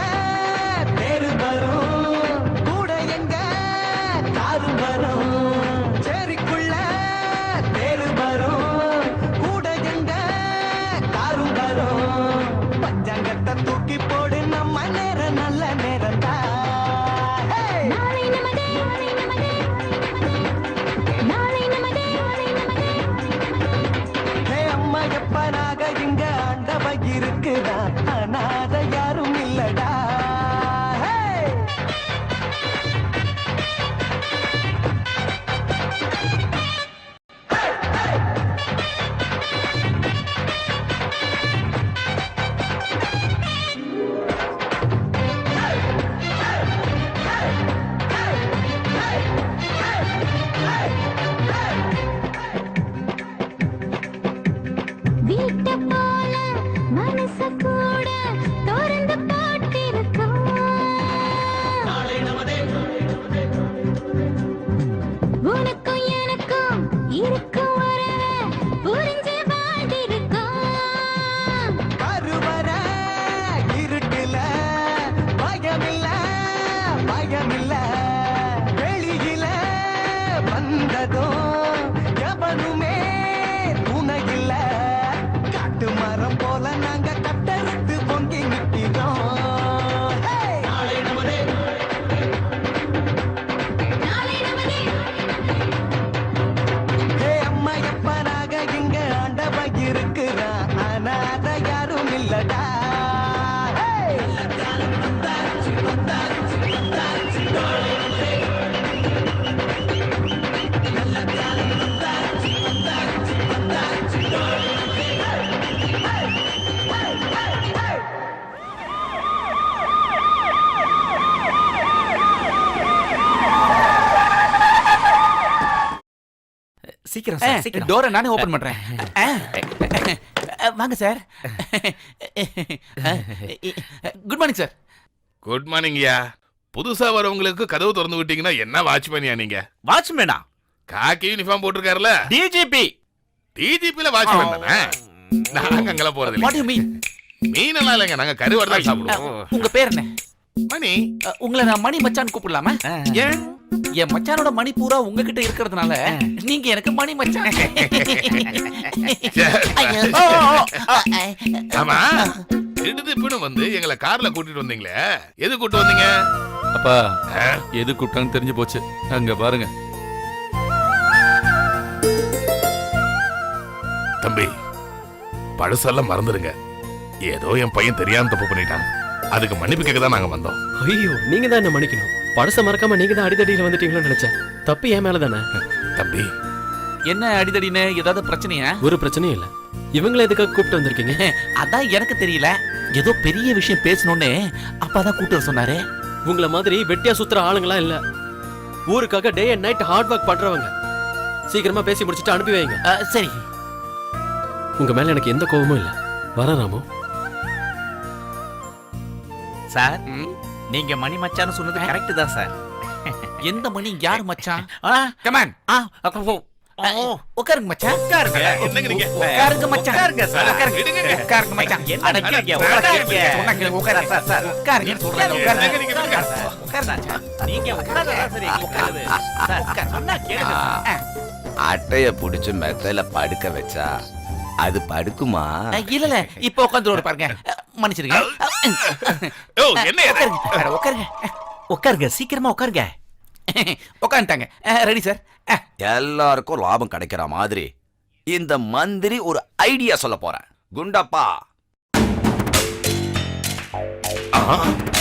தேரு வரும், கூட எங்க காரும் வரும். சேரிக்குள்ள தேரு வரும், கூட எங்க காரும் வரும். பஞ்சாங்கத்தை தூக்கி போடு, நம்ம நேரம் நல்ல நேரம் தான். நாளை நமதே, நாளை நமதே, நாளை நமதே, நாளை நமதே. ஹே அம்மையப்பனாக இங்க ஆண்டவன் இருக்குதான். அனாத யாரும் இல்லடா. ஹே! சீக்கிரம் சார், சீக்கிரம். டோரை நானே ஓபன் பண்றேன். வாங்க sir. Good morning sir. Good மார்னிங்யா. புதுசா வரவங்களுக்கு கதவு திறந்து விட்டீங்கன்னா என்ன வாட்ச்மேனியா நீங்க? வாட்ச்மேனா? காக்கி யூனிஃபார்ம் போட்டிருக்காருல, டிஜிபி. டிஜிபில வாட்ச்மேன் தானே. நாங்க அங்கெல்லாம் போறது வாட் யூ இல்ல. மீன்? மீனெல்லாம் இல்லைங்க, நாங்க கருவாடு தான் சாப்பிடுவோம். உங்க பேர் என்ன? மணி. உங்களை நான் மணி மச்சான் கூப்பிடலாமா? ஏன்? என் மச்சானோட மணி பூரா உங்ககிட்ட இருக்கிறதுனால நீங்க எனக்கு மணி மச்சான். ஐயோ. ஆமா, திடுதிப்புன்னு வந்து எங்களை கார்ல கூட்டிட்டு வந்தீங்களே, எது கூட்டு வந்தீங்க? அப்பா எது கூப்பிட்டான்னு தெரிஞ்சு போச்சு. அங்க பாருங்க. தம்பி, பழசெல்லாம் மறந்துடுங்க. ஏதோ என் பையன் தெரியாம தப்பு பண்ணிட்டான், அதுக்கு மன்னிப்பு கேட்க தான் நாங்க வந்தோம். ஐயோ, நீங்க தான் என்ன மன்னிக்கணும். பழச மறக்காம நீங்க தான் அடிதடியில வந்துட்டீங்களோன்னு நினைச்சேன். தப்பு என் மேல தானே. தம்பி, என்ன அடிதடின்னு ஏதாவது பிரச்சனையா? ஒரு பிரச்சனையும் இல்ல. இவங்களை எதுக்காக கூப்பிட்டு வந்திருக்கீங்க? அதான் எனக்கு தெரியல. ஏதோ பெரிய விஷயம் பேசணும்னு அப்பாதான் கூட்டு வர சொன்னாரு. உங்கள மாதிரி வெட்டியா சுத்துற ஆளுங்களா இல்ல. ஊருக்காக day and night hard work பண்றவங்க. சீக்கிரமா பேசி முடிச்சிட்டு அனுப்பி வைங்க. சரி. உங்க மேல எனக்கு எந்த கோபமும் இல்ல. வர ராமு. சார், நீங்க மணி மச்சான்னு சொன்னது கரெக்ட் தான் சார். எந்த மணி யார் மச்சான்? ஆ, கமான். உட்காருங்க மச்சான். உட்காருங்க. என்னங்க நீங்க? உட்காருங்க மச்சான். உட்காருங்க சார். உட்காருங்க மச்சான். என்ன நிக்கிறீங்க? உட்காருங்க. உட்காருங்க சார் சார். உட்காருங்க சொல்றேன். என்னங்க நீங்க? உட்காருங்க. நீங்க உட்காருங்க. சரி, உட்காருங்க. சார், சொன்னா கேளுங்க. அட்டைய புடிச்சு மெத்தையில படுக்க வச்சா அது படுக்குமா? இல்ல இப்ப உட்கார்ந்து பாருங்க. மன்னிச்சிருங்க. ஓ, என்ன இது? உட்காருங்க. உட்காருங்க, சீக்கிரமா உட்காருங்க. உட்காந்துட்டாங்க. Ready sir. எல்லாருக்கும் லாபம் கிடைக்கிற மாதிரி இந்த மந்திரி ஒரு ஐடியா சொல்ல போறேன். குண்டப்பா,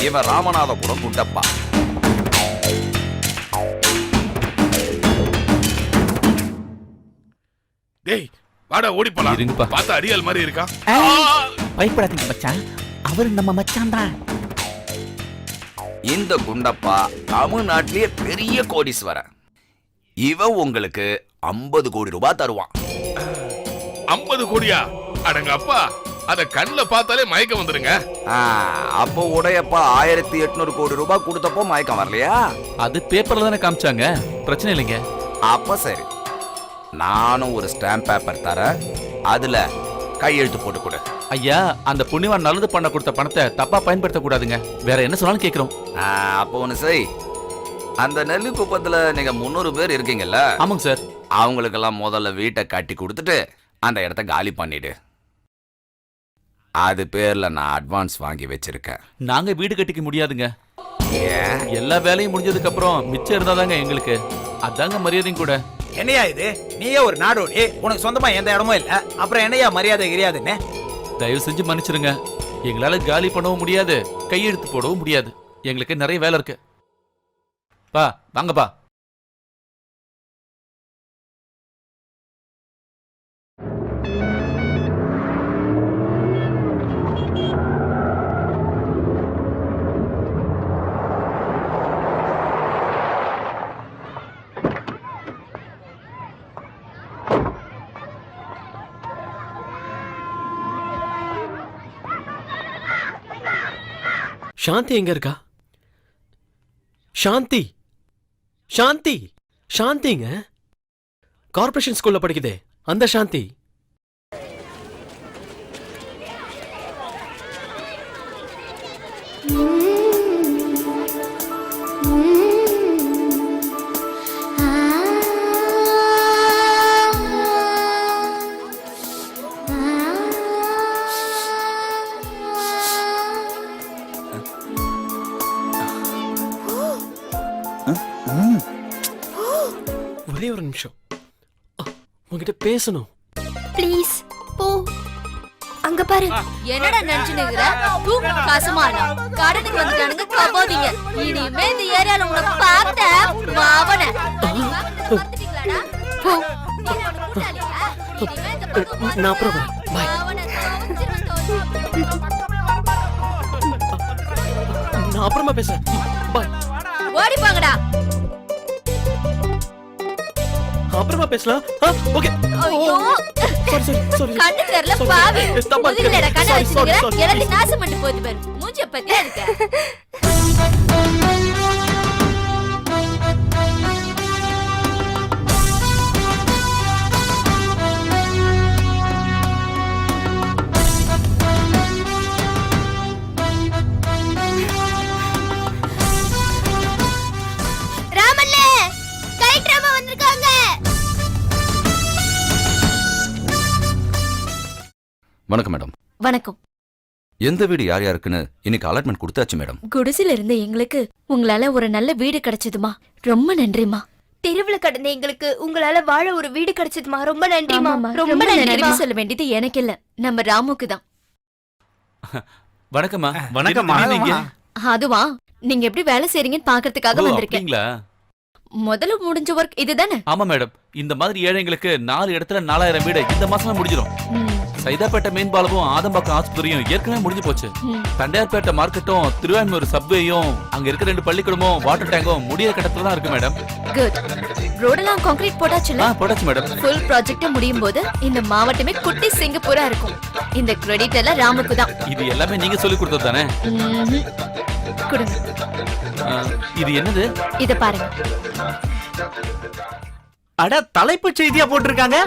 இவன் ராமநாதபுரம் குண்டப்பா. டேய், வாடா ஓடி போலாம். இருங்கப்பா. பார்த்தா அடியால் மாதிரி இருக்கா. பயப்படாதீங்க மச்சான், அவரு நம்ம மச்சான் தான். இந்த குண்டப்பா தமிழ்நாட்டிலேயே பெரிய கோடீஸ்வரன். இவன் உங்களுக்கு 50 கோடி ரூபாய் தருவான். 50 கோடியா? அடங்க அப்பா, அத கண்ணுல பார்த்தாலே மயக்கம் வந்துருங்க. அப்போ உடையப்பா 1800 கோடி ரூபாய் கொடுத்தப்போ மயக்கம் வரலையா? அது பேப்பர்ல தானே காமிச்சாங்க, பிரச்சனை இல்லைங்க. அப்ப சரி, நானும் ஒரு ஸ்டாம்ப் பேப்பர் தரேன், அதுல கையெழுத்து போட்டு கொடு. ஐயா, அந்த புண்ணியவான் நல்லது பண்ண கொடுத்த பணத்தை தப்பா பயன்படுத்த கூடாதுங்க. வேற என்ன சொன்னாலும் கேக்குறோம். அப்போ ஒண்ணு செய், அந்த நெல்லு குப்பத்துல நீங்க 300 பேர் இருக்கீங்கல்ல? ஆமாங்க சார். அவங்களுக்கெல்லாம் முதல்ல வீட்டை கட்டி கொடுத்துட்டு அந்த இடத்த காலி பண்ணிடு. அது பேர்ல நான் அட்வான்ஸ் வாங்கி வச்சிருக்கேன். நாங்க வீடு கட்டிக்க முடியாதுங்க. ஏன்? எல்லா வேலையும் முடிஞ்சதுக்கு அப்புறம் மிச்சம் இருந்தாதாங்க எங்களுக்கு. அதாங்க மரியாதையும் கூட. என்னையா இது? நீயே ஒரு நாடோடி, உனக்கு சொந்தமா எந்த இடமும் இல்ல, அப்புறம் என்னையா மரியாதை கிடையாதுன்னு? தயவு செஞ்சு மன்னிச்சிருங்க. எங்களால காலி பண்ணவும் முடியாது, கையெழுத்து போடவும் முடியாது. எங்களுக்கு நிறைய வேலை இருக்கு. பா வாங்கப்பா. சாந்தி எங்க இருக்கா? சாந்தி, சாந்தி, சாந்திங்க கார்ப்பரேஷன் ஸ்கூல்ல படிக்குதே அந்த சாந்தி. ஒரே ஒரு நிமிஷம், உங்ககிட்ட பேசணும். ப்ளீஸ் போ. அங்க பாரு. என்னடா நினைச்சுனுக்குற? தூக்கு காசுமானா கடனுக்கு வந்துட்டானுங்க கபோதிங்க. இனிமே இந்த ஏரியால உங்களை பார்த்த மாவன போ. நான் அப்புறம் வரேன். பாய். நான் அப்புறமா பேசுறேன். பாய். ஓடி போங்கடா. அப்புறமா பேசலாம். ஓகே. ஐயோ சாரி. கண்ணு தெரியல பாவி முதுகுலடா கண்ணை வச்சிருக்கிற எல்லாத்தையும் நாசம் பண்ணி போகுது பாரு மூஞ்ச பத்தி அதுக்கு ராமல்ல கலெக்டர் அம்மா வந்திருக்காங்க. வணக்கம் மேடம். வணக்கம். எந்த வீடு யார் யாருக்குன்னு இன்னைக்கு அலாட்மெண்ட் கொடுத்தாச்சு மேடம். குடிசில இருந்த எங்களுக்கு உங்களால ஒரு நல்ல வீடு கிடைச்சதுமா, ரொம்ப நன்றிமா. தெருவுல கடந்த எங்களுக்கு உங்களால வாழ ஒரு வீடு கிடைச்சதுமா, ரொம்ப நன்றிமா. ரொம்ப நன்றி சொல்ல வேண்டியது எனக்கு இல்ல, நம்ம ராமுக்கு தான். வணக்கம்மா. வணக்கம்மா. நீங்க அதுவா, நீங்க எப்படி வேலை செய்றீங்கன்னு பாக்குறதுக்காக வந்திருக்கேன். அப்படிங்களா? முதல்ல முடிஞ்ச ஒர்க் இதுதானே? ஆமா மேடம், இந்த மாதிரி ஏழைங்களுக்கு 4 இடத்துல 4000 வீடு இந்த மாசம் முடிஞ்சிடும். சைதாப்பேட்டை மீன்பாலமும் ஆதம்பாக்கம் ஆஸ்பத்திரியும் ஏற்கனவே முடிஞ்சு போச்சு. தண்டையார்பேட்டை மார்க்கெட்டும் திருவான்மூர் சப்வேயும் அங்க இருக்க 2 பள்ளிக்கூடமும் வாட்டர் டேங்கும் முடிய கட்டத்துல தான் இருக்கு மேடம். குட். ரோடெல்லாம் கான்கிரீட் போட்டாச்சுல? போட்டாச்சு மேடம். ஃபுல் ப்ராஜெக்ட் முடியும் போது இந்த மாவட்டமே குட்டி சிங்கப்பூரா இருக்கும். இந்த கிரெடிட் எல்லாம் ராமுக்கு தான். இது எல்லாமே நீங்க சொல்லி கொடுத்தது தானே? கொடுங்க. இது என்னது? இத பாருங்க. அட, தலைப்பு செய்தியா போட்டிருக்காங்க.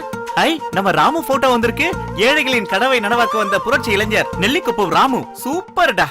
ஐ, நம்ம ராமு போட்டோ வந்திருக்கு. ஏழைகளின் கனவை நனவாக்க வந்த புரட்சி இளைஞர் நெல்லிக்குப்பம் ராமு. சூப்பர்டா.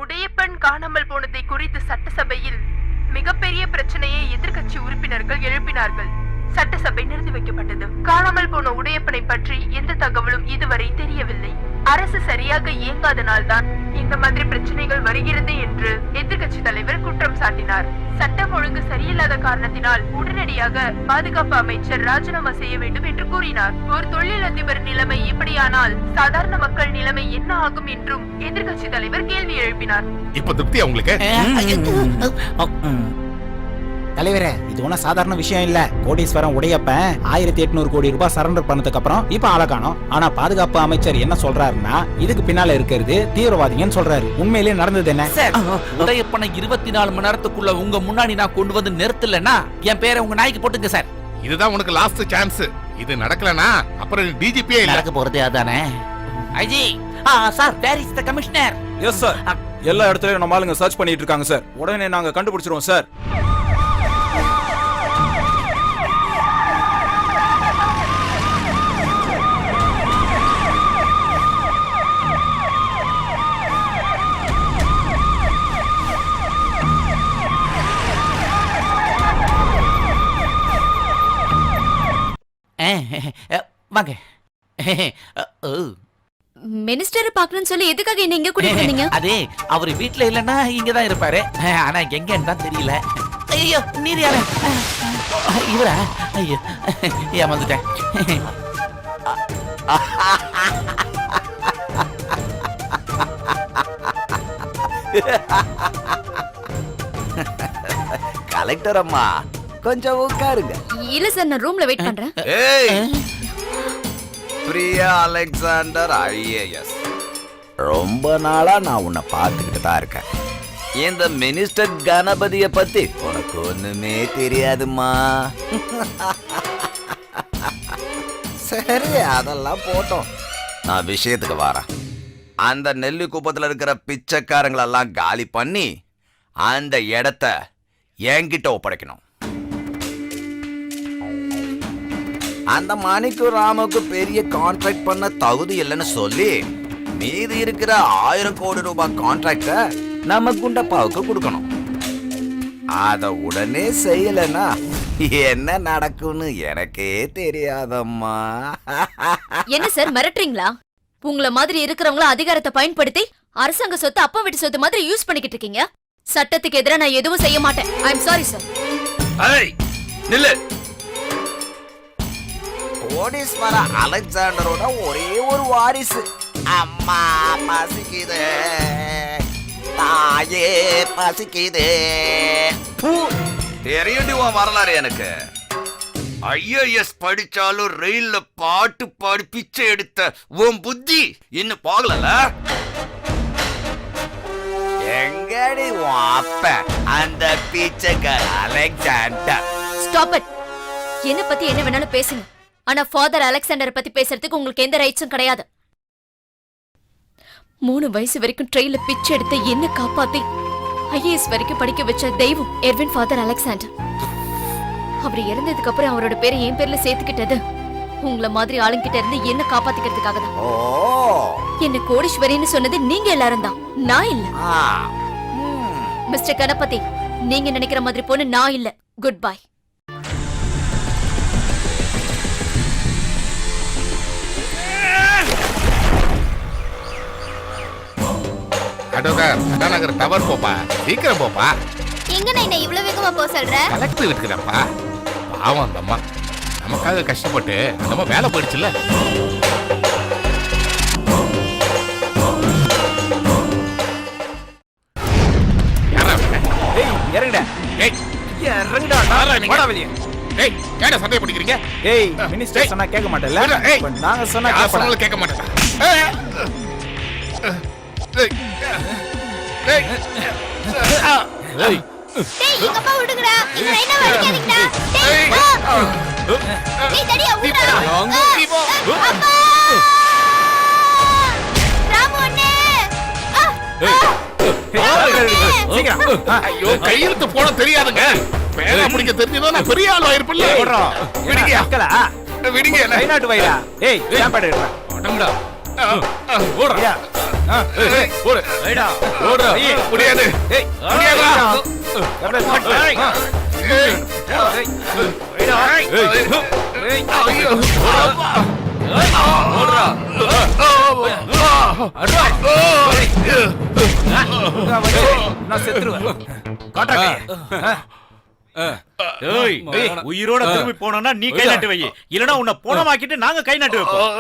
உடையப்பன் காணாமல் போனதை குறித்து சட்டசபையில் மிகப்பெரிய பிரச்சனையை எதிர்க்கட்சி உறுப்பினர்கள் எழுப்பினார்கள். சட்டசபை நிறுத்தி வைக்கப்பட்டது. காணாமல் போன உடையப்பனை பற்றி எந்த தகவலும் இதுவரை தெரியவில்லை. அரசு சரியாக இயங்காதனால் தான் இந்த மாதிரி பிரச்சனைகள் வருகிறது என்று எதிர்க்கட்சி தலைவர் குற்றம் சாட்டினார். சட்டம் ஒழுங்கு சரியில்லாத காரணத்தினால் உடனடியாக பாதுகாப்பு அமைச்சர் ராஜினாமா செய்ய வேண்டும் என்று கூறினார். ஒரு தொழிலதிபர் நிலைமை இப்படியானால் சாதாரண மக்கள் நிலைமை என்ன ஆகும் என்றும் எதிர்க்கட்சி தலைவர் கேள்வி எழுப்பினார். இப்ப திருப்தியா உங்களுக்கு? தலைவரே, இது ஒன்னும் சாதாரண விஷயம் இல்ல. கோடீஸ்வரன் உடையப்பன் 1800 கோடி ரூபாய் சரண்டர் பண்ணதுக்கு அப்புறம் இப்ப ஆளக்கானோம். ஆனா பாதுகாப்பு அமைச்சர் என்ன சொல்றாருன்னா, இதுக்கு பின்னால இருக்கிறது தீவிரவாதிங்கன்னு சொல்றாரு. உண்மையிலேயே நடந்தது என்ன? உடையப்பனை 24 மணி நேரத்துக்குள்ள உங்க முன்னாடி நான் கொண்டு வந்து நிறுத்தலன்னா என் பேரை உங்க நாய்க்கு போட்டுங்க சார். இதுதான் உனக்கு லாஸ்ட் சான்ஸ். இது நடக்கலனா அப்புறம் டிஜிபியே இல்ல. நடக்க போறதே அதானே. IG, sir, where is the commissioner? Yes sir. எல்லா இடத்துலயும் நம்ம ஆளுங்க சர்ச் பண்ணிட்டு இருக்காங்க சார். உடனே நாங்க கண்டுபிடிச்சிருவோம் சார். வாங்க. மினிஸ்டரை பார்க்கணும்னு சொல்லி எதுக்காக என்ன இங்க கூட்டிட்டு வந்தீங்க? அதே, அவர் வீட்ல இல்லன்னா இங்க தான் இருப்பாரு. ஆனா எங்கன்னு தான் தெரியல. ஐயோ, நீர் யாரு? இவரா? ஐயோ, ஏமாந்துட்டேன். கலெக்டர் அம்மா, கொஞ்சம் உட்காருங்க. இல்ல சார், நான் ரூம்ல வெயிட் பண்றேன். ஏய், பிரியா அலெக்சாண்டர் IAS. ரொம்ப நாளா நான் உன்னை பார்த்துக்கிட்டு தான் இருக்கேன். இந்த மினிஸ்டர் கணபதிய பத்தி உனக்கு ஒண்ணுமே தெரியாதுமா. சரி, அதெல்லாம் போட்டோம். நான் விஷயத்துக்கு வரேன். அந்த நெல்லி குப்பத்துல இருக்கிற பிச்சைக்காரங்களெல்லாம் காலி பண்ணி அந்த இடத்த என்கிட்ட ஒப்படைக்கணும். அந்த மணிக்கு ராமுக்கு பெரிய கான்ட்ராக்ட் பண்ண தகுதி இல்லைன்னு சொல்லி மீதி இருக்கிற 1000 கோடி ரூபாய் கான்ட்ராக்ட நம்ம குண்டப்பாவுக்கு கொடுக்கணும். அத உடனே செய்யலன்னா என்ன நடக்கும்னு எனக்கே தெரியாதம்மா. என்ன சார் மிரட்டுறீங்களா? உங்கள மாதிரி இருக்கிறவங்கள அதிகாரத்தை பயன்படுத்தி அரசாங்க சொத்து அப்பா வீட்டு சொத்து மாதிரி யூஸ் பண்ணிக்கிட்டு இருக்கீங்க. சட்டத்துக்கு எதிராக நான் எதுவும் செய்ய மாட்டேன். I am sorry sir. ஏய் நில்லு. கோடீஸ்வர அலெக்சாண்டரோட ஒரே ஒரு வாரிசு. அம்மா பசிக்குது, தாயே பசிக்குது. தெரியுண்டி உன் வரலாறு எனக்கு. ஐஏஎஸ் படிச்சாலும் ரயில்ல பாட்டு பாடி பிச்சை எடுத்த உன் புத்தி இன்னும் போகல. எங்கடி உன் அப்ப அந்த பிச்சைக்கார அலெக்சாண்டர்? Stop it. என்ன பத்தி என்ன வேணாலும் பேசுங்க. ஆனா ஃபாதர் அலெக்சாண்டர் பத்தி பேசுறதுக்கு உங்களுக்கு எந்த ரைட்ஸும் கிடையாது. 3 வயசு வரைக்கும் ட்ரெயின்ல பிச்சை எடுத்த என்ன காப்பாத்தி ஐஏஎஸ் வரைக்கும் படிக்க வச்ச தெய்வம் எர்வின் ஃபாதர் அலெக்சாண்டர். அவர் இறந்ததுக்கு அப்புறம் அவரோட பேரை என் பேர்ல சேர்த்துக்கிட்டது உங்கள மாதிரி ஆளுங்கிட்ட இருந்து என்ன காப்பாத்திக்கிறதுக்காக தான். என்ன கோடீஸ்வரின்னு சொன்னது நீங்க எல்லாரும் தான், நான் இல்ல. மிஸ்டர் கணபதி, நீங்க நினைக்கிற மாதிரி பொண்ணு நான் இல்ல. Good bye. அடோகர் டவர் போப்பா, சீக்கிரம் போப்பா. எங்க நான் இவ்வளவு வேகமா போக சொல்ற? கலெக்டர் இருக்குதாப்பா. பாவம் அந்த அம்மா நமக்காக கஷ்டப்பட்டு அந்த அம்மா வேலை போயிடுச்சுல்ல. இறங்குடா. ஏய் இறங்குடா. வாடா வெளிய. ஏய் ஏன்டா சண்டை பிடிக்கிறீங்க? ஏய் மினிஸ்டர் சொன்னா கேட்க மாட்டேல்ல? ஏய், இப்ப நாங்க சொன்னா நான் கேட்படா. சொன்னாலும் கேட்க மாட்டேன். ஏய் ஏய் ஏய் ஏய் டேய் எங்க அப்பா விடுங்கடா. இந்த லைனா வலிக்காதீங்கடா. டேய் நீ தடியா விடுடா. அப்பா! ராமு அண்ணே. சீக்கிரம். ஐயோ கையெழுத்து போட தெரியாதுங்க. பேனா பிடிக்க தெரிஞ்சதோ நான் பெரிய ஆள் ஆயிருப்பேன்ல. விடுங்க அக்கலா. விடுங்க என்ன கைநாட்டு வைடா. ஏய் சாப்பாடு எடுடா. அடங்கடா. ஓடுறா. ஏய் ஓடு. வைடா. ஓடுறா. முடியாது. ஏய் முடியாதா? ஏய் ஏய் வைடா. ஏய் ஐயோ. ஓடுறா. நான் செத்துருவேன். காட்டாங்க. ஏய் உயிரோட திரும்பி போனோம்னா நீ கை நாட்டு வை, இல்லனா உன்னை போனமாக்கிட்டு நாங்க கை நாட்டு வைப்போம்.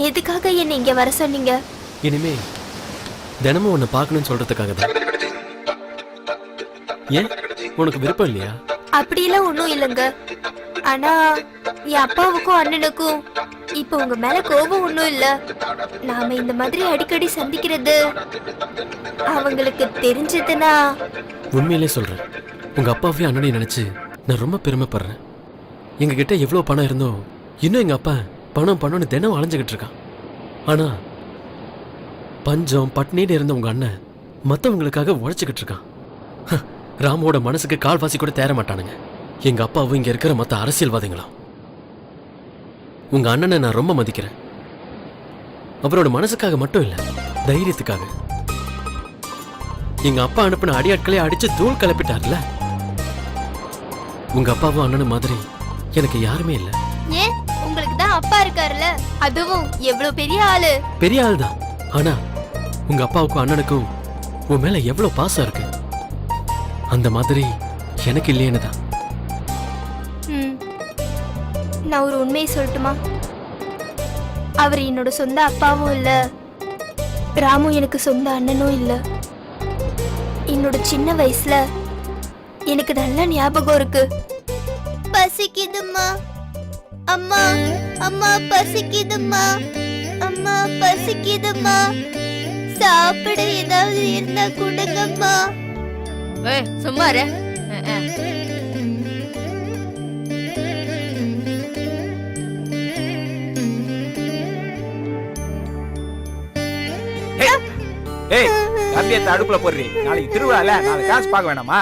எதுக்காக என்ன இங்க வர சொன்னீங்க? இனிமே தினமும் உன்னை பார்க்கணும்னு சொல்றதுக்காக தான். ஏன் உனக்கு விருப்பம் இல்லையா? அப்படியெல்லாம் ஒண்ணும் இல்லைங்க. ஆனா என் அப்பாவுக்கும் அண்ணனுக்கும் இப்ப உங்க மேல கோபம் ஒண்ணும் இல்ல. நாம இந்த மாதிரி அடிக்கடி சந்திக்கிறது அவங்களுக்கு தெரிஞ்சதுன்னா. உண்மையிலே சொல்றேன், உங்க அப்பாவே அண்ணனை நினைச்சு நான் ரொம்ப பெருமைப்படுறேன். எங்க கிட்ட எவ்வளவு பணம் இருந்தோ இன்னும் எங்க அப்பா பணம் பணம்னு தினம் அலைஞ்சுக்கிட்டு இருக்கான். ஆனா பஞ்சம் பட்னின்னு இருந்த உங்க அண்ணன் மத்தவங்களுக்காக உழைச்சுக்கிட்டு இருக்கான். ராமோட மனசுக்கு கால்வாசி கூட தேர மாட்டானுங்க. எங்க அப்பாவும் இங்க இருக்கிற மத்த அரசியல்வாதிகளும். உங்க அண்ணனை நான் ரொம்ப மதிக்கிறேன். அவரோட மனசுக்காக மட்டும் இல்ல, தைரியத்துக்காக. எங்க அப்பா அனுப்பின அடியாட்களே அடிச்சு தூள் கிளப்பிட்டார்ல. உங்க அப்பாவும் அண்ணனும் மாதிரி எனக்கு யாருமே இல்ல. ஏன், உங்களுக்கு தான் அப்பா இருக்காருல்ல, அதுவும் எவ்வளவு பெரிய ஆளு. பெரிய ஆள் தான். ஆனா உங்க அப்பாவுக்கும் அண்ணனுக்கும் உன் மேல எவ்வளவு பாசம் இருக்கு, அந்த மாதிரி எனக்கு இல்லையேன்னு தான். நான் ஒரு உண்மையை சொல்லட்டுமா? அவர் என்னோட சொந்த அப்பாவும் இல்ல, ராமு எனக்கு சொந்த அண்ணனும் இல்ல. என்னோட சின்ன வயசுல எனக்கு நல்ல ஞாபகம் இருக்கு. பசிக்குதும்மா அம்மா, அம்மா பசிக்குதும்மா, அம்மா பசிக்குதும்மா, சாப்பிட ஏதாவது இருந்தா கொடுங்கம்மா. சும்மா இரு. ஏய், தம்பியத்தை அடுப்புல போடுறீ. நாளைக்கு திருவிழால, நாளைக்கு காசு பார்க்க வேணாமா?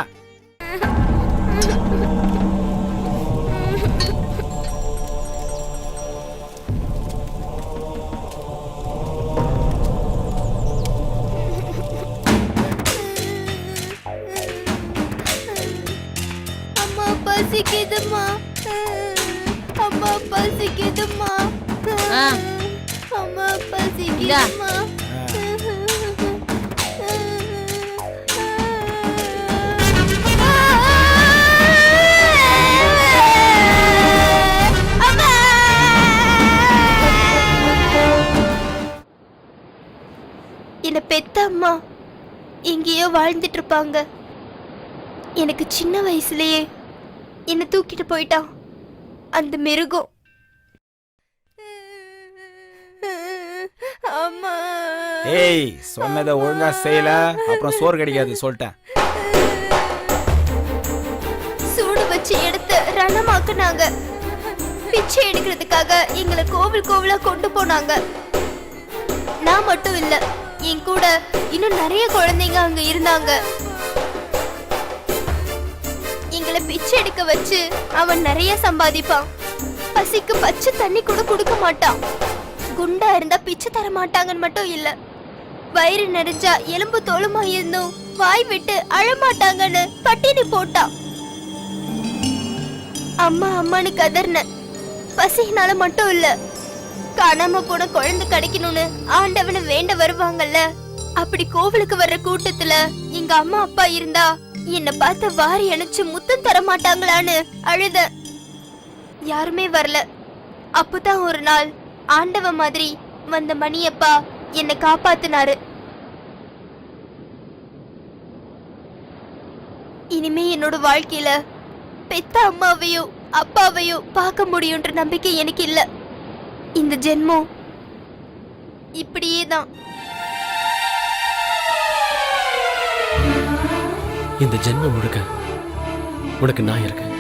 அம்மா பசிக்குதும்மா, அம்மா பசிக்குதும்மா, அம்மா பசிக்குதும்மா. என்ன பெத்த அம்மா எங்கேயோ வாழ்ந்துட்டு இருப்பாங்க. எனக்கு சின்ன வயசுலயே என்ன தூக்கிட்டு போயிட்டான் அந்த மிருகம். அம்மா. ஏய், சொன்னதை ஒழுங்கா செய்யல, அப்புறம் சோறு கிடைக்காது சொல்லிட்டேன். சூடு வச்சு எடுத்து ரணமாக்குனாங்க. பிச்சை எடுக்கிறதுக்காக எங்களை கோவில் கோவிலா கொண்டு போனாங்க. நான் மட்டும் இல்ல, என் கூட இன்னும் நிறைய குழந்தைங்க அங்க இருந்தாங்க. எங்களை பிச்சை எடுக்க வச்சு அவன் நிறைய சம்பாதிப்பான். பசிக்கு பச்சை தண்ணி கூட கொடுக்க மாட்டான். குண்டா இருந்தா பிச்சை தர மாட்டாங்கன்னு மட்டும் இல்ல, வயிறு நிறைஞ்சா எலும்பு தோலுமா இருந்தும் வாய் விட்டு அழமாட்டாங்கன்னு பட்டினி போட்டான். அம்மா அம்மானு கதர்ன. பசினால மட்டும் இல்ல, காணாம போன குழந்தை கிடைக்கணும்னு ஆண்டவனை வேண்ட வருவாங்கல்ல, அப்படி கோவிலுக்கு வர்ற கூட்டத்துல எங்க அம்மா அப்பா இருந்தா என்ன பார்த்து வாரி அணைச்சு முத்தம் தர மாட்டாங்களான்னு அழுத. யாருமே வரல. அப்பதான் ஒரு நாள் ஆண்டவ மாதிரி வந்த மணியப்பா என்னை காப்பாத்தினாரு. இனிமே என்னோட வாழ்க்கையில பெத்த அம்மாவையோ அப்பாவையோ பார்க்க முடியும்ன்ற நம்பிக்கை எனக்கு இல்ல. இந்த ஜென்மம் இப்படியே தான். இந்த ஜென்மம் முழுக்க உனக்கு நான் இருக்கேன்.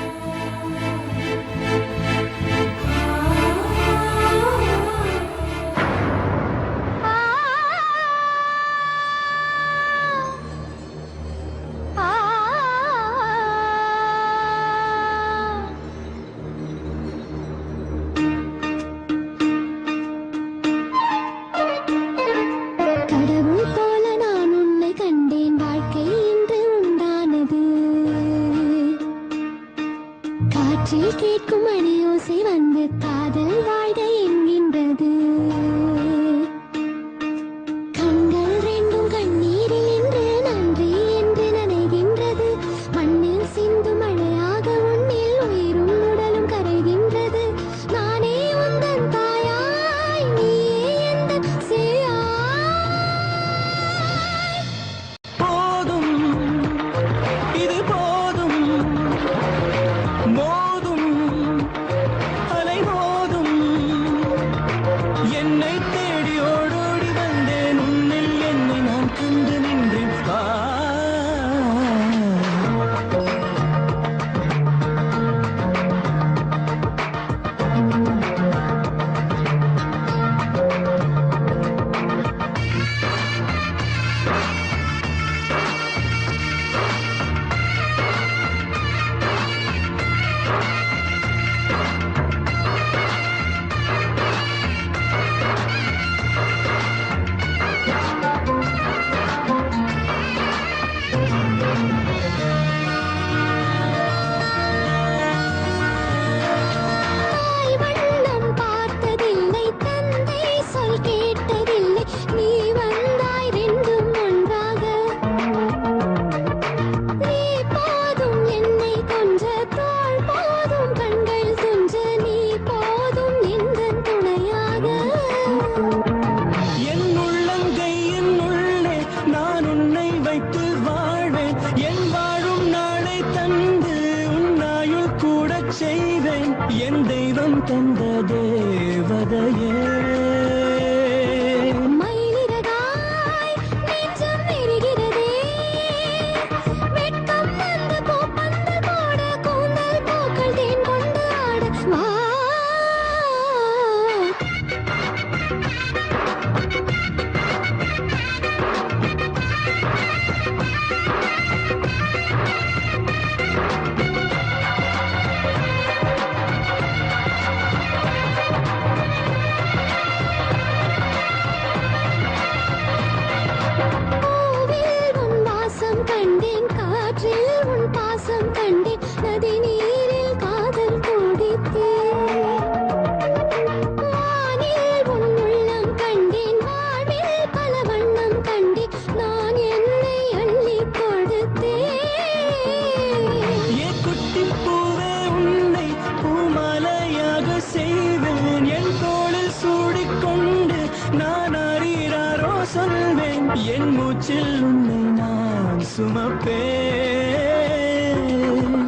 செல்வேன் என் மூச்சில் உன்னை நான் சுமப்பேன்.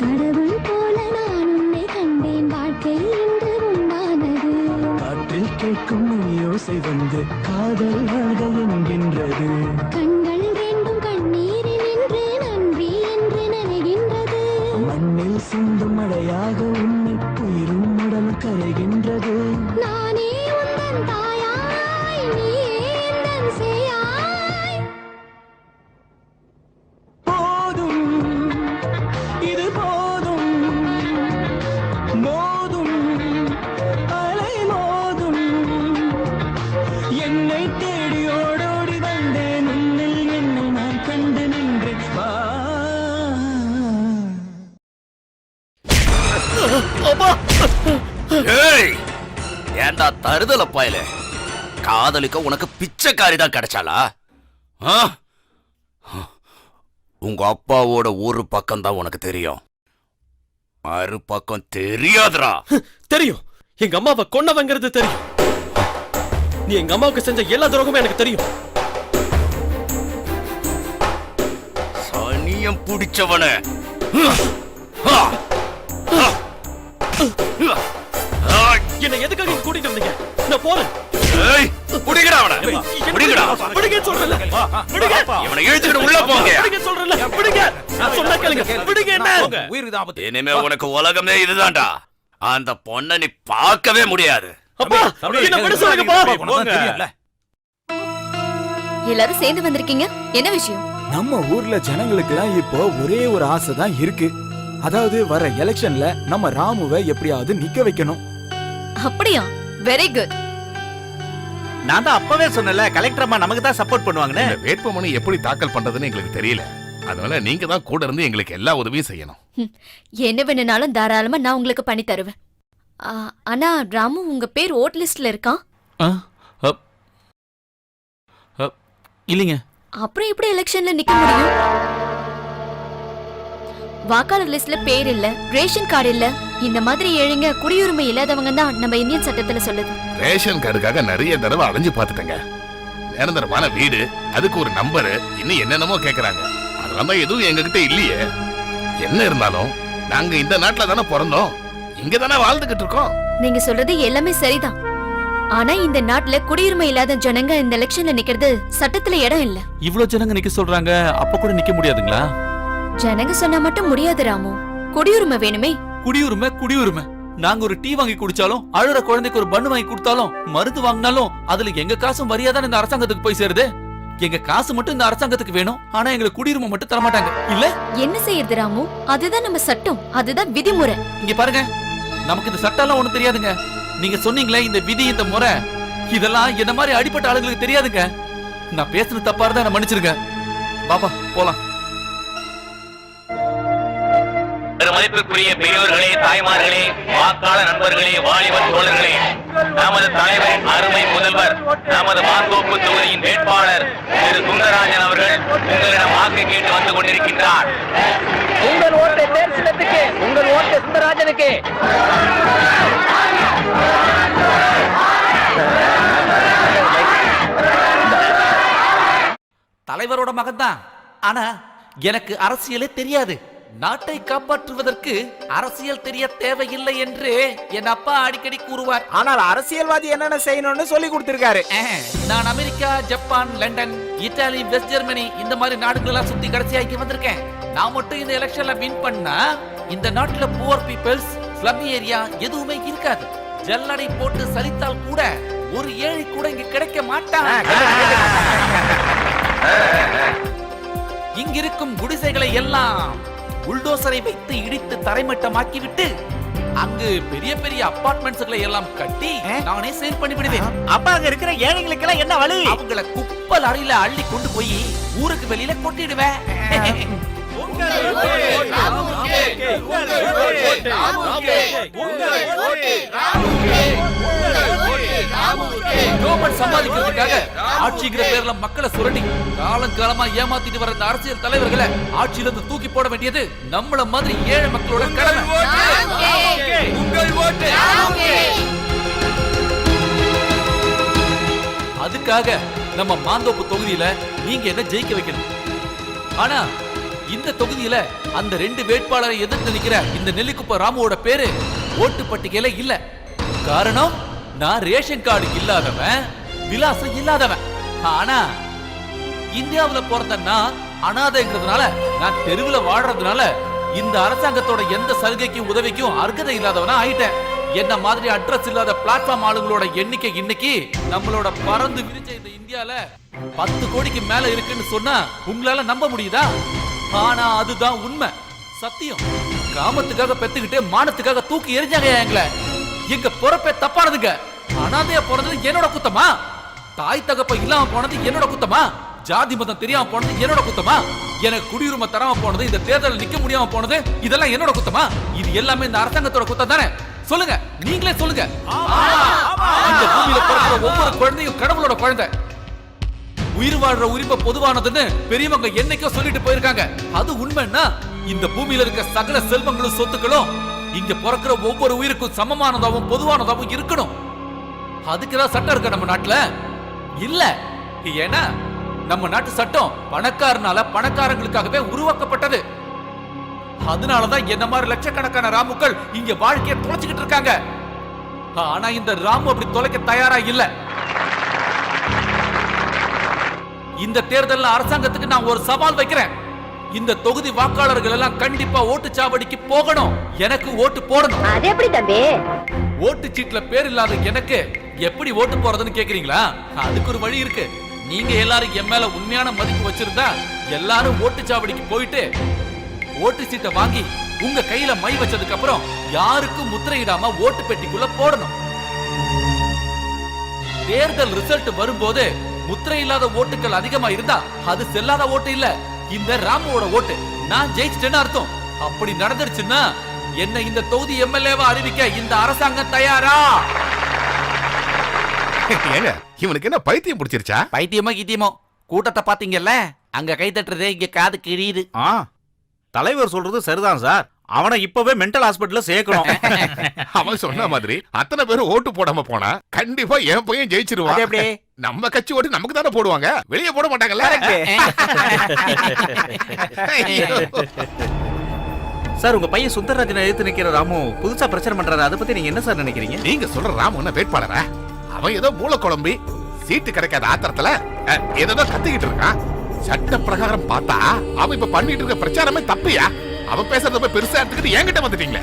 கடவுள் போல நான் உன்னை கண்டேன், வாழ்க்கை இன்று உண்டானது. காற்றில் கேட்கும் யோசை வந்து காதல் வாழ்க என்கின்றது. கண்கள் ரெண்டும் கண்ணீரில் நின்று நன்றி என்று நனைகின்றது. மண்ணில் சிந்தும் மழையாக உன்னை உயிரும் உடல் கரைகின்றது. நானே உந்தன் தாயாய், நீயே எந்தன் சேயாய். போதும் இது போதும், மோதும் அலை மோதும். என்னை தேடி ஓடோடி வந்தேன், உன்னில் என்னை நான் கண்டு நின்றேன். வா. ஏய், ஏண்டா தருதல பாயல, காதலிக்க உனக்கு பிச்சைக்காரி தான் கிடைச்சாளா? ஆ? உங்க அப்பாவோட ஒரு பக்கம் தான் உனக்கு தெரியும், மறு பக்கம் தெரியாதுடா. தெரியும், எங்க அம்மாவை கொன்னவங்கிறது தெரியும். நீ எங்க அம்மாவுக்கு செஞ்ச எல்லா துரோகமும் எனக்கு தெரியும். சனியம் பிடிச்சவன. என்ன எதுக்காக இங்க கூட்டிட்டு வந்தீங்க? நான் போறேன். ஏய், பிடிங்கடா அவனை. பிடிங்கடா. விடுங்க சொல்றேன்ல. விடுங்க. இவனை இழுத்துக்கிட்டு உள்ள போங்க. விடுங்க சொல்றேன்ல. விடுங்க. நான் சொன்னா கேளுங்க. விடுங்க என்ன? உயிருக்கு தான் ஆபத்து. இனிமே உனக்கு உலகமே இதுதான்டா. அந்த பொண்ணை நீ பார்க்கவே முடியாது. அப்பா, என்ன விட சொல்லுங்கப்பா. தெரியும்ல. எல்லாரும் சேர்ந்து வந்திருக்கீங்க, என்ன விஷயம்? நம்ம ஊர்ல ஜனங்களுக்கெல்லாம் இப்போ ஒரே ஒரு ஆசை தான் இருக்கு. அதாவது வர எலெக்ஷன்ல நம்ம ராமுவை எப்படியாவது நிக்க வைக்கணும். அப்படியா? Very good. நான் தான் அப்பவே சொன்னல, கலெக்டர் அம்மா நமக்கு தான் சப்போர்ட் பண்ணுவாங்கன்னு. இந்த வேட்புமனு எப்படி தாக்கல் பண்றதுன்னு எங்களுக்கு தெரியல. அதனால நீங்க தான் கூட இருந்து எங்களுக்கு எல்லா உதவியும் செய்யணும். என்ன வேணும்னாலும் தாராளமா நான் உங்களுக்கு பண்ணி தருவேன். ஆனா ராமு உங்க பேர் ஓட் லிஸ்ட்ல இருக்கான். இல்லைங்க. அப்புறம் எப்படி எலெக்ஷன்ல நிக்க முடியும்? வாக்காளர் லிஸ்ட்ல பேர் இல்ல, ரேஷன் கார்டு இல்ல. இந்த மாதிரி ஏழைங்க, குடியுரிமை இல்லாதவங்க தான் நம்ம இந்தியன் சட்டத்துல சொல்லுது. ரேஷன் கார்டுக்காக நிறைய தடவை அலைஞ்சு பார்த்துட்டேங்க. நிரந்தரமான வீடு, அதுக்கு ஒரு நம்பரு, இன்னும் என்னென்னமோ கேக்குறாங்க. அதெல்லாம் எதுவும் எங்ககிட்ட இல்லையே. என்ன இருந்தாலும் நாங்க இந்த நாட்டுல தானே பிறந்தோம், இங்க தானே வாழ்ந்துகிட்டு இருக்கோம். நீங்க சொல்றது எல்லாமே சரிதான். ஆனா இந்த நாட்டுல குடியுரிமை இல்லாத ஜனங்க இந்த எலெக்ஷன்ல நிக்கிறது சட்டத்துல இடம் இல்ல. இவ்ளோ ஜனங்க நிக்க சொல்றாங்க, அப்ப கூட நிக்க முடியாதுங்களா? ஜனங்க சொன்னா மட்டும் முடியாது ராமு. குடியுரிமை வேணுமே. குடியுரிமை. நாங்க ஒரு டீ வாங்கி குடிச்சாலும், அழுற குழந்தைக்கு ஒரு பண்ணு வாங்கி கொடுத்தாலும், மருந்து வாங்கினாலும் அதுல எங்க காசும் வரியாதான் இந்த அரசாங்கத்துக்கு போய் சேருது. எங்க காசு மட்டும் இந்த அரசாங்கத்துக்கு வேணும், ஆனா எங்களுக்கு குடியுரிமை மட்டும் தர மாட்டாங்க. இல்ல என்ன செய்யறது ராமு? அதுதான் நம்ம சட்டம், அதுதான் விதிமுறை. இங்க பாருங்க, நமக்கு இந்த சட்டம் எல்லாம் ஒண்ணும் தெரியாதுங்க. நீங்க சொன்னீங்களே இந்த விதி, இந்த முறை, இதெல்லாம் என்ன மாதிரி அடிப்பட்ட ஆளுங்களுக்கு தெரியாதுங்க. நான் பேசுன தப்பா இருந்தா என்ன மன்னிச்சிருங்க. பாபா போலாம். மதிப்புக்குரிய பெரியோர்களே, தாய்மார்களே, வாக்காளர் நண்பர்களே, வாலிபர் தோழர்களே, நமது தலைவரின் அருமை முதல்வர், நமது மாந்தோப்பு தொகுதியின் வேட்பாளர் திரு சுந்தரராஜன் அவர்கள் உங்களிடம் வாக்கு கேட்டு வந்து கொண்டிருக்கின்றார். உங்கள் ஓட்டு தேர்தலுக்கு, உங்கள் ஓட்டு சுந்தரராஜனுக்கு. தலைவரோட மகன் தான், ஆனா எனக்கு அரசியலே தெரியாது. நாட்டை காப்பாற்றுவதற்கு அரசியல் தெரிய தேவையில்லை என்று என் அப்பா அடிக்கடி கூறுவார். ஆனால் அரசியல்வாதி என்னென்ன செய்யணும்னு சொல்லி கொடுத்திருக்காரு. நான் America, Japan, London, Italy, west Germany இந்த மாதிரி நாடுகள் எல்லாம் சுத்தி கடைசியா இங்க வந்திருக்கேன். நான் மட்டும் இந்த எலெக்ஷன்ல வின் பண்ணா இந்த நாட்டுல புவர் பீப்பிள்ஸ், ஸ்லம் ஏரியா எதுவுமே இருக்காது. ஜல்லடை போட்டு சலித்தால் கூட ஒரு ஏழை கூட இங்க கிடைக்க மாட்டான். இங்கிருக்கும் குடிசைகளை எல்லாம் புல்டோசரை வைத்து இடித்து தரைமட்டமாக்கிவிட்டு அங்கு பெரிய பெரிய அபார்ட்மெண்ட்ஸ்களை எல்லாம் கட்டி நானே சேல் பண்ணி விடுவேன். அப்பா அங்க இருக்கிற ஏழைங்களுக்கு எல்லாம் என்ன வழி? அவங்கள குப்பல் அறையில அள்ளி கொண்டு போய் ஊருக்கு வெளியில கொட்டிடுவேன். சம்பாதிக்கிறதுக்காக ஆட்சிங்கிற பேர்ல மக்களை சுரண்டி காலங்காலமா ஏமாத்திட்டு வர இந்த அரசியல் தலைவர்களை ஆட்சியில இருந்து தூக்கி போட வேண்டியது நம்மள மாதிரி ஏழை மக்களோட கடமை. அதுக்காக நம்ம மாந்தோப்பு தொகுதியில நீங்க என்ன ஜெயிக்க வைக்கணும். ஆனா இந்த தொகுதியில அந்த 2 வேட்பாளரை எதிர்த்து நிக்கிற இந்த நெல்லிக்குப்ப ராமுவோட பேரு ஓட்டு பட்டியல இல்ல. காரணம், நான் ரேஷன் கார்டு இல்லாதவன், விலாசம் இல்லாதவன். ஆனா இந்தியாவுல பிறந்த நான் அனாதைங்கிறதுனால, நான் தெருவுல வாழ்றதுனால இந்த அரசாங்கத்தோட எந்த சலுகைக்கும் உதவிக்கும் அர்ஹதை இல்லாதவனா ஆயிட்டேன். என்ன மாதிரி அட்ரஸ் இல்லாத பிளாட்ஃபார்ம் ஆளுங்களோட எண்ணிக்கை இன்னைக்கு நம்மளோட பறந்து விரிஞ்ச இந்த இந்தியால 10 கோடிக்கு மேல இருக்குன்னு சொன்னா உங்களால நம்ப முடியுதா? ஆனா அதுதான் உண்மை, சத்தியம். காமத்துக்காக பெத்துக்கிட்டு மானத்துக்காக தூக்கி எரிஞ்சாங்க எங்களை. எங்க பொறப்பே தப்பானதுங்க. அனாதையா போனது என்னோட குத்தமா? தாய் தகப்ப இல்லாம போனது என்னோட குத்தமா? ஜாதி மதம் தெரியாம போனது என்னோட குத்தமா? எனக்கு குடியுரிமை தராம போனது, இந்த தேர்தலில் நிக்க முடியாம போனது, இதெல்லாம் என்னோட குத்தமா? இது எல்லாமே இந்த அரசாங்கத்தோட குத்தம் தானே? சொல்லுங்க, நீங்களே சொல்லுங்க. இந்த பூமியில பிறக்கிற ஒவ்வொரு குழந்தையும் கடவுளோட குழந்தை. உயிர் வாழ்ற உரிமை பொதுவானதுன்னு பெரியவங்க என்னைக்கோ சொல்லிட்டு போயிருக்காங்க. அது உண்மைன்னா இந்த பூமியில இருக்க சகல செல்வங்களும் சொத்துக்களும் இங்க பிறக்கிற ஒவ்வொரு உயிருக்கும் சமமானதாவும் பொதுவானதாவும் இருக்கணும். அதுக்குதான் சட்டம் இருக்க நம்ம நாட்டுல இல்ல. ஏன்னா நம்ம நாட்டு சட்டம் பணக்காரனால பணக்காரங்களுக்காகவே உருவாக்கப்பட்டது. அதனாலதான் என்ன மாதிரி லட்சக்கணக்கான ராமுக்கள் இங்க வாழ்க்கையை தொலைச்சுக்கிட்டு இருக்காங்க. ஆனா இந்த ராமு அப்படி தொலைக்க தயாரா இல்ல. இந்த தேர்தலில் அரசாங்கத்துக்கு நான் ஒரு சவால் வைக்கிறேன். இந்த தொகுதி வாக்காளர்கள் எல்லாம் கண்டிப்பா ஓட்டுச்சாவடிக்கு போகணும், எனக்கு ஓட்டு போடணும். அது எப்படி தம்பி? ஓட்டு சீட்ல பேர் இல்லாத எனக்கு எப்படி ஓட்டு போறதுன்னு கேக்குறீங்களா? அதுக்கு ஒரு வழி இருக்கு. நீங்க எல்லாரும் என் மேல உண்மையான மதிப்பு வச்சிருந்தா எல்லாரும் ஓட்டுச்சாவடிக்கு போயிட்டு ஓட்டு சீட்டை வாங்கி உங்க கையில மை வச்சதுக்கு அப்புறம் யாருக்கும் முத்திரையிடாம ஓட்டு பெட்டிக்குள்ள போடணும். தேர்தல் ரிசல்ட் வரும்போது முத்திரை இல்லாத ஓட்டுகள் அதிகமா இருந்தா அது செல்லாத ஓட்டு இல்ல, இந்த ராமுவோட ஓட்டு. நான் ஜெயிச்சிட்டேன்னு அர்த்தம். அப்படி நடந்துருச்சுன்னா என்ன இந்த தொகுதி எம்எல்ஏவா அறிவிக்க இந்த அரசாங்கம் தயாரா? ஏங்க, இவனுக்கு என்ன பைத்தியம் பிடிச்சிருச்சா? பைத்தியமோ கித்தியமோ, கூட்டத்தை பாத்தீங்கல்ல, அங்க கை தட்டுறது இங்க காது கிழியுது. தலைவர் சொல்றது சரிதான் சார். அவனை இப்பவே மென்டல் ஹாஸ்பிடல்ல சேர்க்கணும். அவன் சொன்ன மாதிரி அத்தனை பேரும் ஓட்டு போடாம போனா கண்டிப்பா என் பையன் ஜெயிச்சிருவான். எப்படி? நம்ம கட்சி ஓட்டு நமக்கு தானே போடுவாங்க, வெளியே போட மாட்டாங்கல்ல. சார், உங்க பையன் சுந்தரராஜனை எதிர்த்து நிக்கிற ராமு புதுசா பிரச்சனை பண்றாரு. அதை பத்தி நீங்க என்ன சார் நினைக்கிறீங்க? நீங்க சொல்ற ராமு என்ன வேட்பாளரா? அவன் ஏதோ மூல குழம்பி சீட்டு கிடைக்காத ஆத்திரத்துல ஏதோ கத்திக்கிட்டு இருக்கான். சட்ட பிரகாரம் பார்த்தா அவன் இப்ப பண்ணிட்டு இருக்க பிரச்சாரமே தப்பியா? அவன் பேசுறத போய் பெருசா எடுத்துக்கிட்டு என்கிட்ட வந்துட்டீங்களே.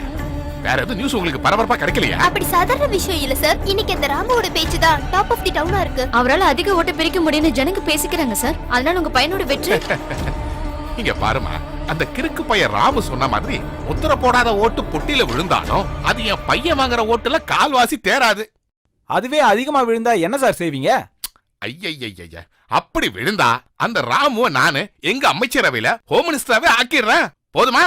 வேற எதுவும் நியூஸ் உங்களுக்கு பரபரப்பா கிடைக்கலையா? அப்படி சாதாரண விஷயம் இல்ல சார். இன்னைக்கு இந்த ராமுவோட பேச்சு தான் டாப் ஆஃப் தி டவுனா இருக்கு. அவரால் அதிக ஓட்டு பிரிக்க முடியும்னு ஜனங்க பேசிக்கிறாங்க சார். அதனால உங்க பையனோட வெற்றி. இங்க பாருமா, அந்த கிறுக்கு பையன் ராமு சொன்ன மாதிரி முத்திர போடாத ஓட்டு பொட்டியில விழுந்தாலும் அது என் பையன் வாங்குற ஓட்டுல கால்வாசி தேராது. அதுவே அதிகமா விழுந்தா என்ன சார் செய்வீங்க? ஐய, அப்படி விழுந்தா அந்த ராமுவ நானு எங்க அமைச்சரவையில ஹோம் மினிஸ்டராவே ஆக்கிடுறேன். போதுமா?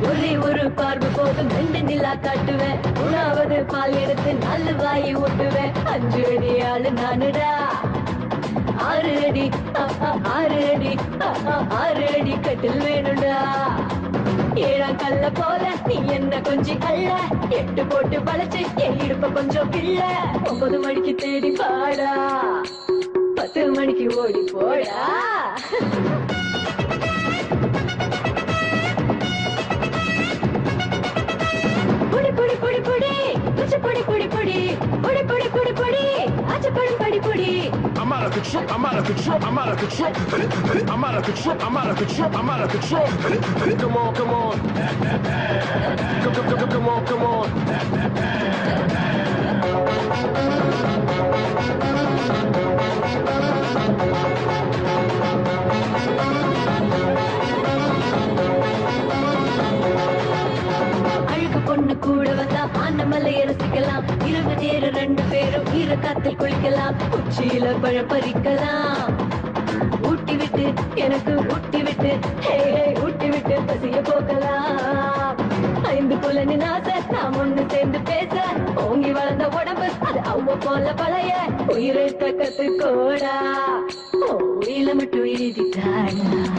ஒரே ஒரு பார்வை போதும் 2 நிலா காட்டுவேன். 3வது பால் எடுத்து 4 வாயை ஓட்டுவேன். 5 அடி ஆளு நானுடா, 6 அடி 6 அடி 6 அடி கட்டில் வேணும்டா. ஏழாம் கல்ல போல நீ என்ன கொஞ்சம் கள்ள 8 போட்டு வளைச்சு என் இடுப்ப கொஞ்சம் பிள்ள 9 மணிக்கு தேடி பாடா 10 மணிக்கு ஓடி போடா புடி புடி புடி புடி துச்சு புடி புடி புடி புடி புடி புடி புடி ஆச்சு படும் படி புடி I'm out of control, I'm out of control, I'm out of control. I'm out of control, I'm out of control, I'm out of control. Come on, come on. Come on, come on. அழகு பொண்ணு கூட வந்தா ஆனமலையை ரசிக்கலாம் இரவு நேரம் 2 பேரும் ஈர காத்தில் குளிக்கலாம் உச்சியில பழம் பறிக்கலாம் ஊட்டி விட்டு எனக்கு ஊட்டி விட்டு ஹே ஹே ஊட்டி விட்டு பசிய போக்கலாம் 5 புலனின் ஆசை நாம் ஒண்ணு சேர்ந்து பேச ஓங்கி வளர்ந்த உடம்பு அது அவ்வ போல பழைய உயிரை தக்கத்து கோடா உயில மட்டும் எழுதிட்டாடா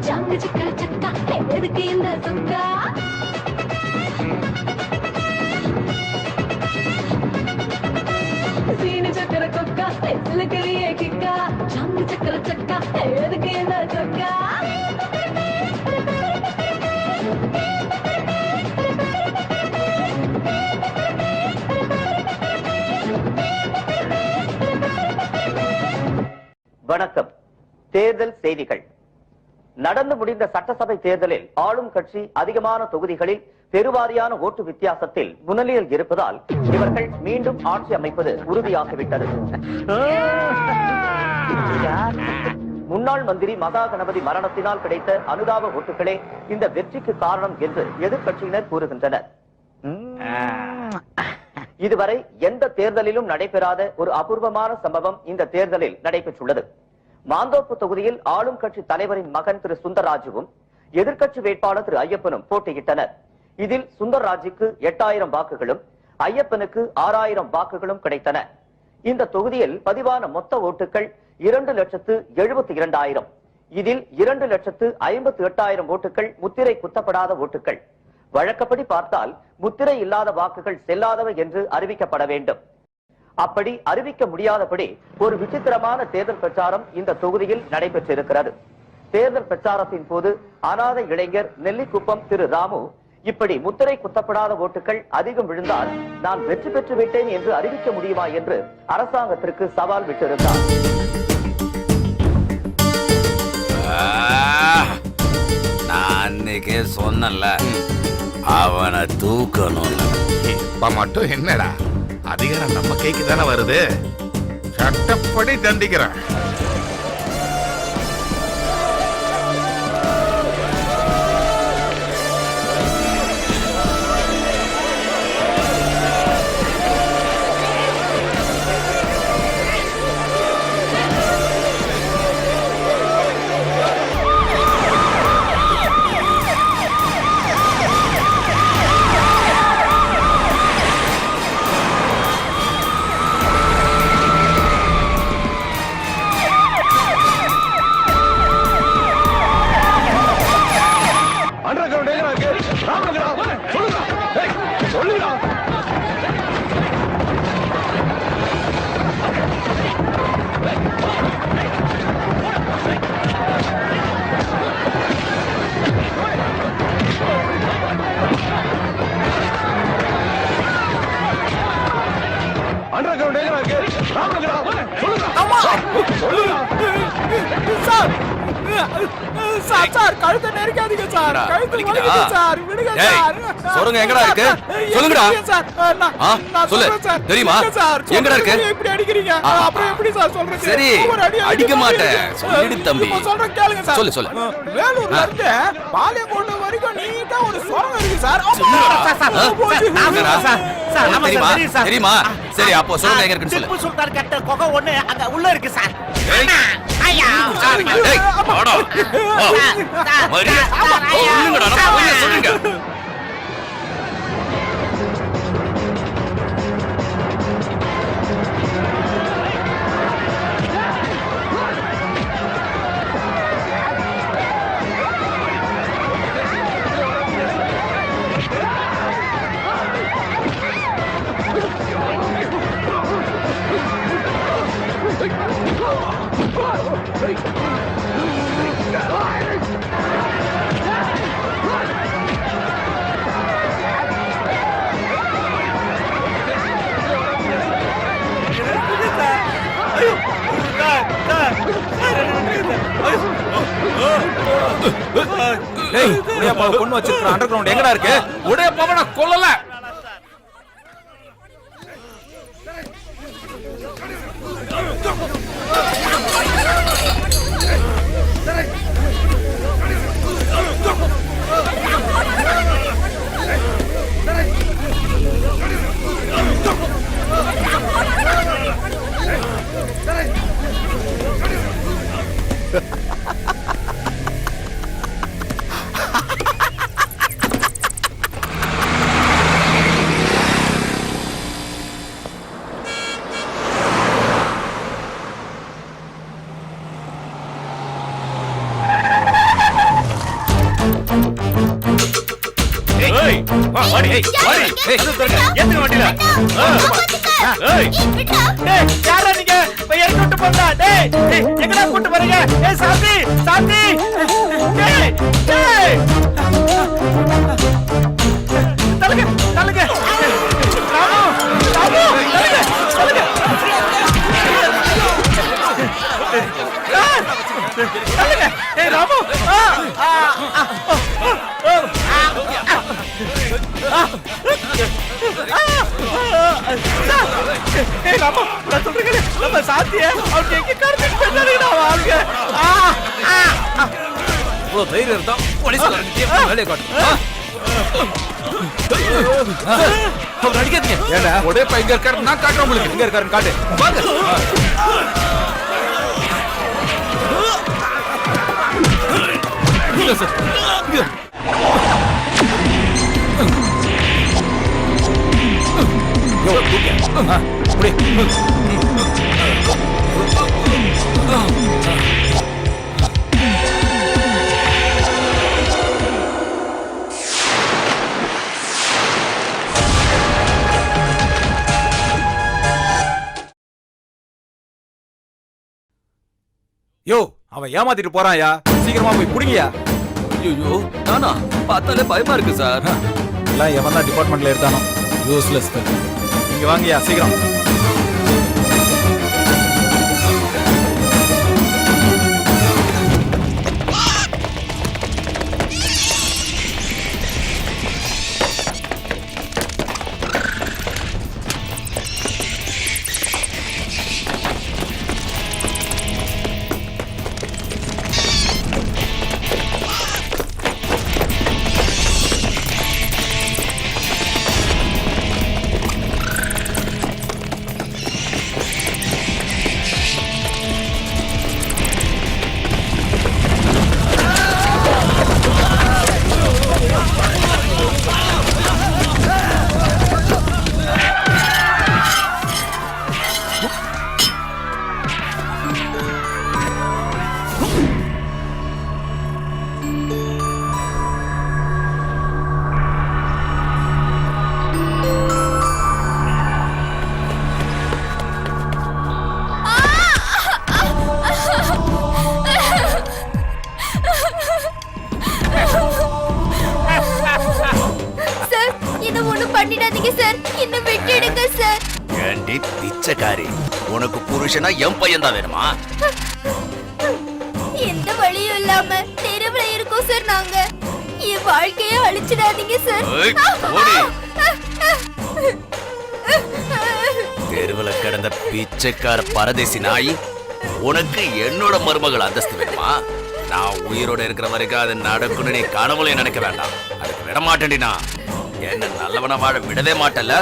ஜாங்க சிக்கர சக்கா எதுக்கு இந்த சுக்கா சீனி சக்கர கொக்கா சிலுக்கரிய கிக்கா ஜாங்க சக்கர சக்கா எதுக்கு இந்த சொக்கா வணக்கம். தேர்தல் செய்திகள். நடந்து முடிந்த சட்டசபை தேர்தலில் ஆளும் கட்சி அதிகமான தொகுதிகளில் பெருவாரியான ஓட்டு வித்தியாசத்தில் முன்னிலையில் இருப்பதால் இவர்கள் மீண்டும் ஆட்சி அமைப்பது உறுதியாகிவிட்டது. முன்னாள் மந்திரி மகா கணபதி மரணத்தினால் கிடைத்த அனுதாப ஓட்டுகளே இந்த வெற்றிக்கு காரணம் என்று எதிர்க்கட்சியினர் கூறுகின்றனர். இதுவரை எந்த தேர்தலிலும் நடைபெறாத ஒரு அபூர்வமான சம்பவம் இந்த தேர்தலில் நடைபெற்றுள்ளது. மாந்தோப்பு தொகுதியில் ஆளும் கட்சி தலைவரின் மகன் திரு சுந்தர்ராஜுவும் எதிர்க்கட்சி வேட்பாளர் திரு ஐயப்பனும் போட்டியிட்டனர். இதில் சுந்தர்ராஜுக்கு 8000 வாக்குகளும் ஐயப்பனுக்கு 6000 வாக்குகளும் கிடைத்தன. இந்த தொகுதியில் பதிவான மொத்த ஓட்டுகள் 2,72,000. இதில் 2,58,000 ஓட்டுகள் முத்திரை குத்தப்படாத ஓட்டுகள். வழக்கப்படி பார்த்தால் முத்திரை இல்லாத வாக்குகள் செல்லாதவை என்று அறிவிக்கப்பட வேண்டும். அப்படி அறிவிக்க முடியாதபடி ஒரு விசித்திரமான தேர்தல் பிரச்சாரம் இந்த தொகுதியில் நடைபெற்றிருக்கிறது. தேர்தல் பிரச்சாரத்தின் போது அநாதை இளைஞர் நெல்லிக்குப்பம் திரு ராமு இப்படி முத்திரை குத்தப்படாத ஓட்டுகள் அதிகம் விழுந்தால் நான் வெற்றி பெற்று விட்டேன் என்று அறிவிக்க முடியுமா என்று அரசாங்கத்திற்கு சவால் விட்டிருந்தார். நான் சொன்னல அவனை தூக்கணும். இப்ப மட்டும் என்னடா அதிகாரம் நம்ம கைக்கு தானே வருது, சட்டப்படி தண்டிக்கிறேன். கழுத்தை நெருக்காதீங்க சார், கழுத்து வலிக்குது சார், விடுங்க சார். சொல்லுங்க, எங்கடா இருக்கு? சொல்லுங்கடா. சொல்லு, தெரியுமா? எங்கடா இருக்கு? இப்படி அடிக்கிறீங்க, அப்புறம் எப்படி சார் சொல்றது? சரி, அடிக்க மாட்டேன், சொல்லிடு தம்பி. சொல்றேன் கேளுங்க சார். சொல்லு சொல்லு. வேலூர்ல இருந்து பாளையங்கோட்டை வரைக்கும் நீட்டா ஒரு சுரங்கம் இருக்கு சார். தெரியுமா? சரி, அப்போ சொல்லுங்க, எங்க இருக்குன்னு சொல்லு. திப்பு சுல்தான் கட்ட கொகை ஒண்ணு அங்க உள்ள இருக்கு சார். சொல்லுங்க. டேய் உடையப்பாவை கொண்டு வச்சிருக்கிற அண்டர் கிரவுண்ட் எங்கடா இருக்கு? உடையப்பாவை நான் கொல்லல. யாரா நீங்க பையன் கூட்டு போறா? டேய் எங்கடா கூட்டு வரீங்க? ஏய் சாந்தி சாந்தி டேய் டேய் தலங்க தலங்க ராமு ராமு தலங்க தலங்க தலங்க ஏய் ராமு ஏய் ராமு நான் சொல்றேன் நம்ம சாந்திய அவங்க எங்க கார்த்திக் பண்ணாருடா வாங்க இவ்வளவு தைரியம் இருந்தா போலீஸ்காரங்க வேலையை காட்டு. அவர் அடிக்காதீங்க. ஏண்டா உடையப்பா எங்க இருக்காரு நான் காட்டுறேன் உங்களுக்கு. எங்க இருக்காருன்னு காட்டு. வாங்க. இல்ல சார். இங்க. யோ தூக்கு. புடி. யோ அவன் ஏமாத்திட்டு போறான்யா. சீக்கிரமா போய் புடிங்கயா. ஐயோ நானா பார்த்தாலே பயமா இருக்கு சார். எல்லாம் எவன் தான் டிபார்ட்மெண்ட்ல இருந்தானோ யூஸ்லெஸ். நீங்க வாங்கயா சீக்கிரம். பண்ணிடாதீங்க சார், என்ன விட்டுடுங்க சார். ஏண்டி பிச்சைக்காரி, உனக்கு புருஷனா என் பையன் தான் வேணுமா? எந்த வழியும் இல்லாம தெருவுல இருக்கோம் சார் நாங்க. என் வாழ்க்கையை அழிச்சிடாதீங்க சார். ஏய், ஓடி. தெருவுல கிடந்த பிச்சைக்கார பரதேசி நாய், உனக்கு என்னோட மருமகள் அந்தஸ்து வேணுமா? நான் உயிரோட இருக்கிற வரைக்கும் அது நடக்கும்னு நீ கனவுல நினைக்க வேண்டாம். அதுக்கு விட மாட்டேன்டினா என்ன நல்லவன வாழ விடவே மாட்டல.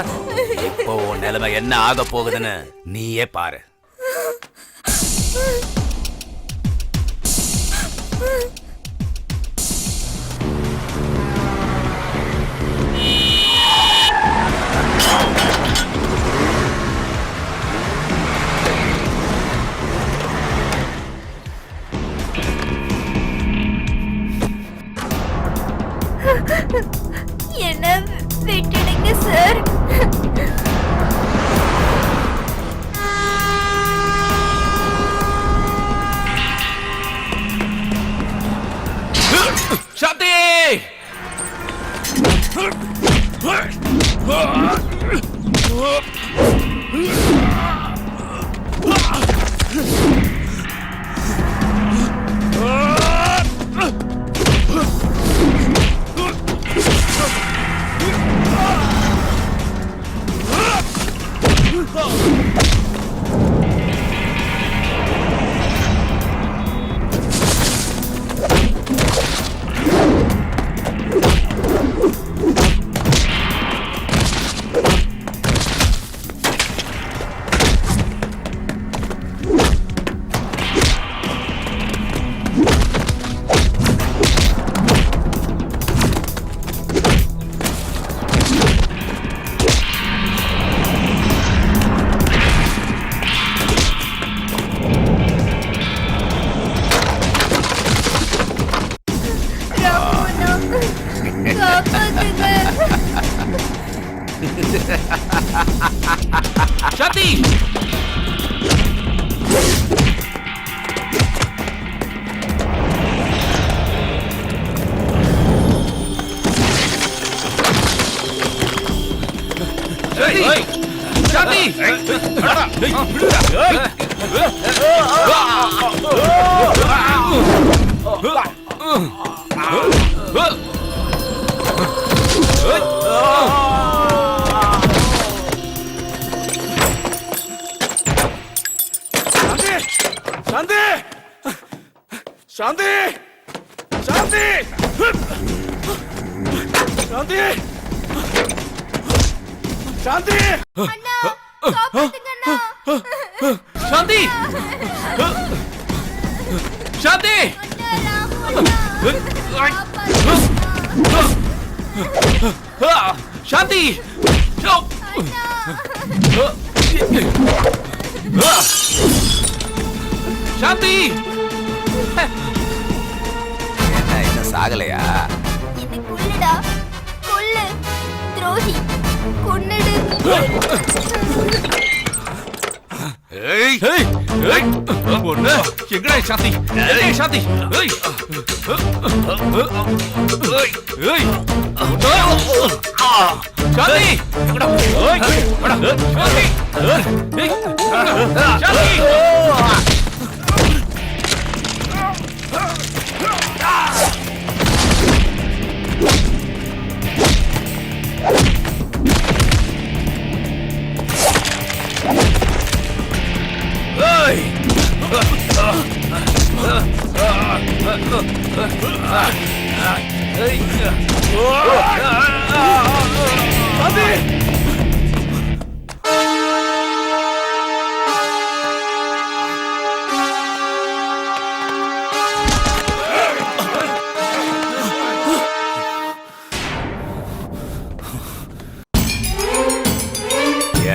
இப்போ உன் நிலைமை என்ன ஆக போகுதுன்னு நீயே பாரு. என்ன விட்டுடுங்க சார். சாந்தி! சாந்தி சாந்தி சாந்தி சாந்தி சாந்தி சாந்தி சாந்தி சாந்தி சாந்தி சாந்தி சாந்தி என்ன சாகலையா? என்னை கொல்லுடா, கொல்லு, துரோகி, கொன்னுடு. எங்கடா சாந்தி சாந்தி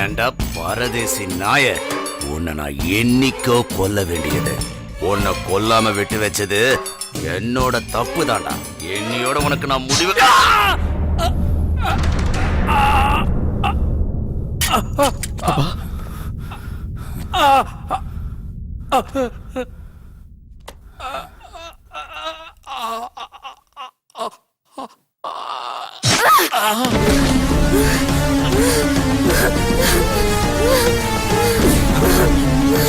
ஏண்டா பரதேசி நாய, உன்னை நான் என்னைக்கோ கொல்ல வேண்டியது. உன்னை கொல்லாம விட்டு வச்சது என்னோட தப்பு தாண்டா. என்னையோட உனக்கு நான் முடிவு.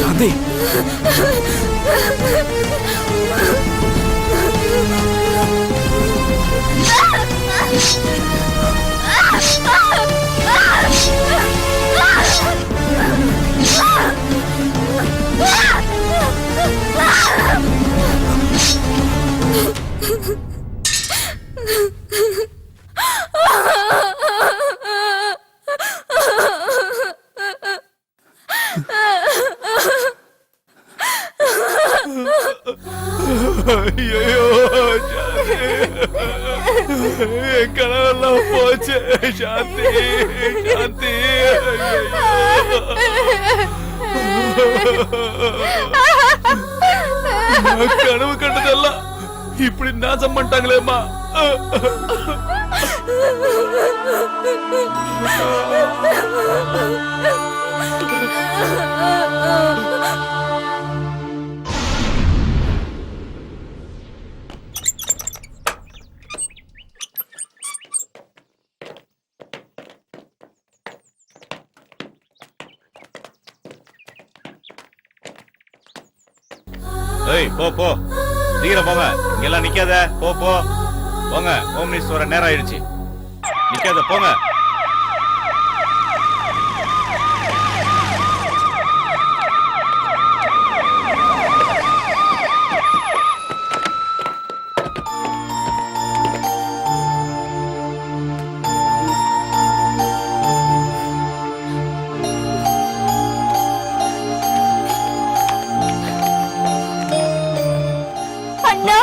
சாந்தி கனவெல்லாம் போச்சு. சாந்தி சாந்தி கனவு கண்டதெல்லாம் இப்படி நாசம் பண்ணிட்டாங்களேம்மா. ஏய் போ போ, சீக்கிரம் போங்க. இங்கெல்லாம் நிக்காத, போ போ போங்க. ஹோம் மினிஸ்டர் வர நேரம் ஆயிடுச்சு. நிக்காத, போங்க. அண்ணா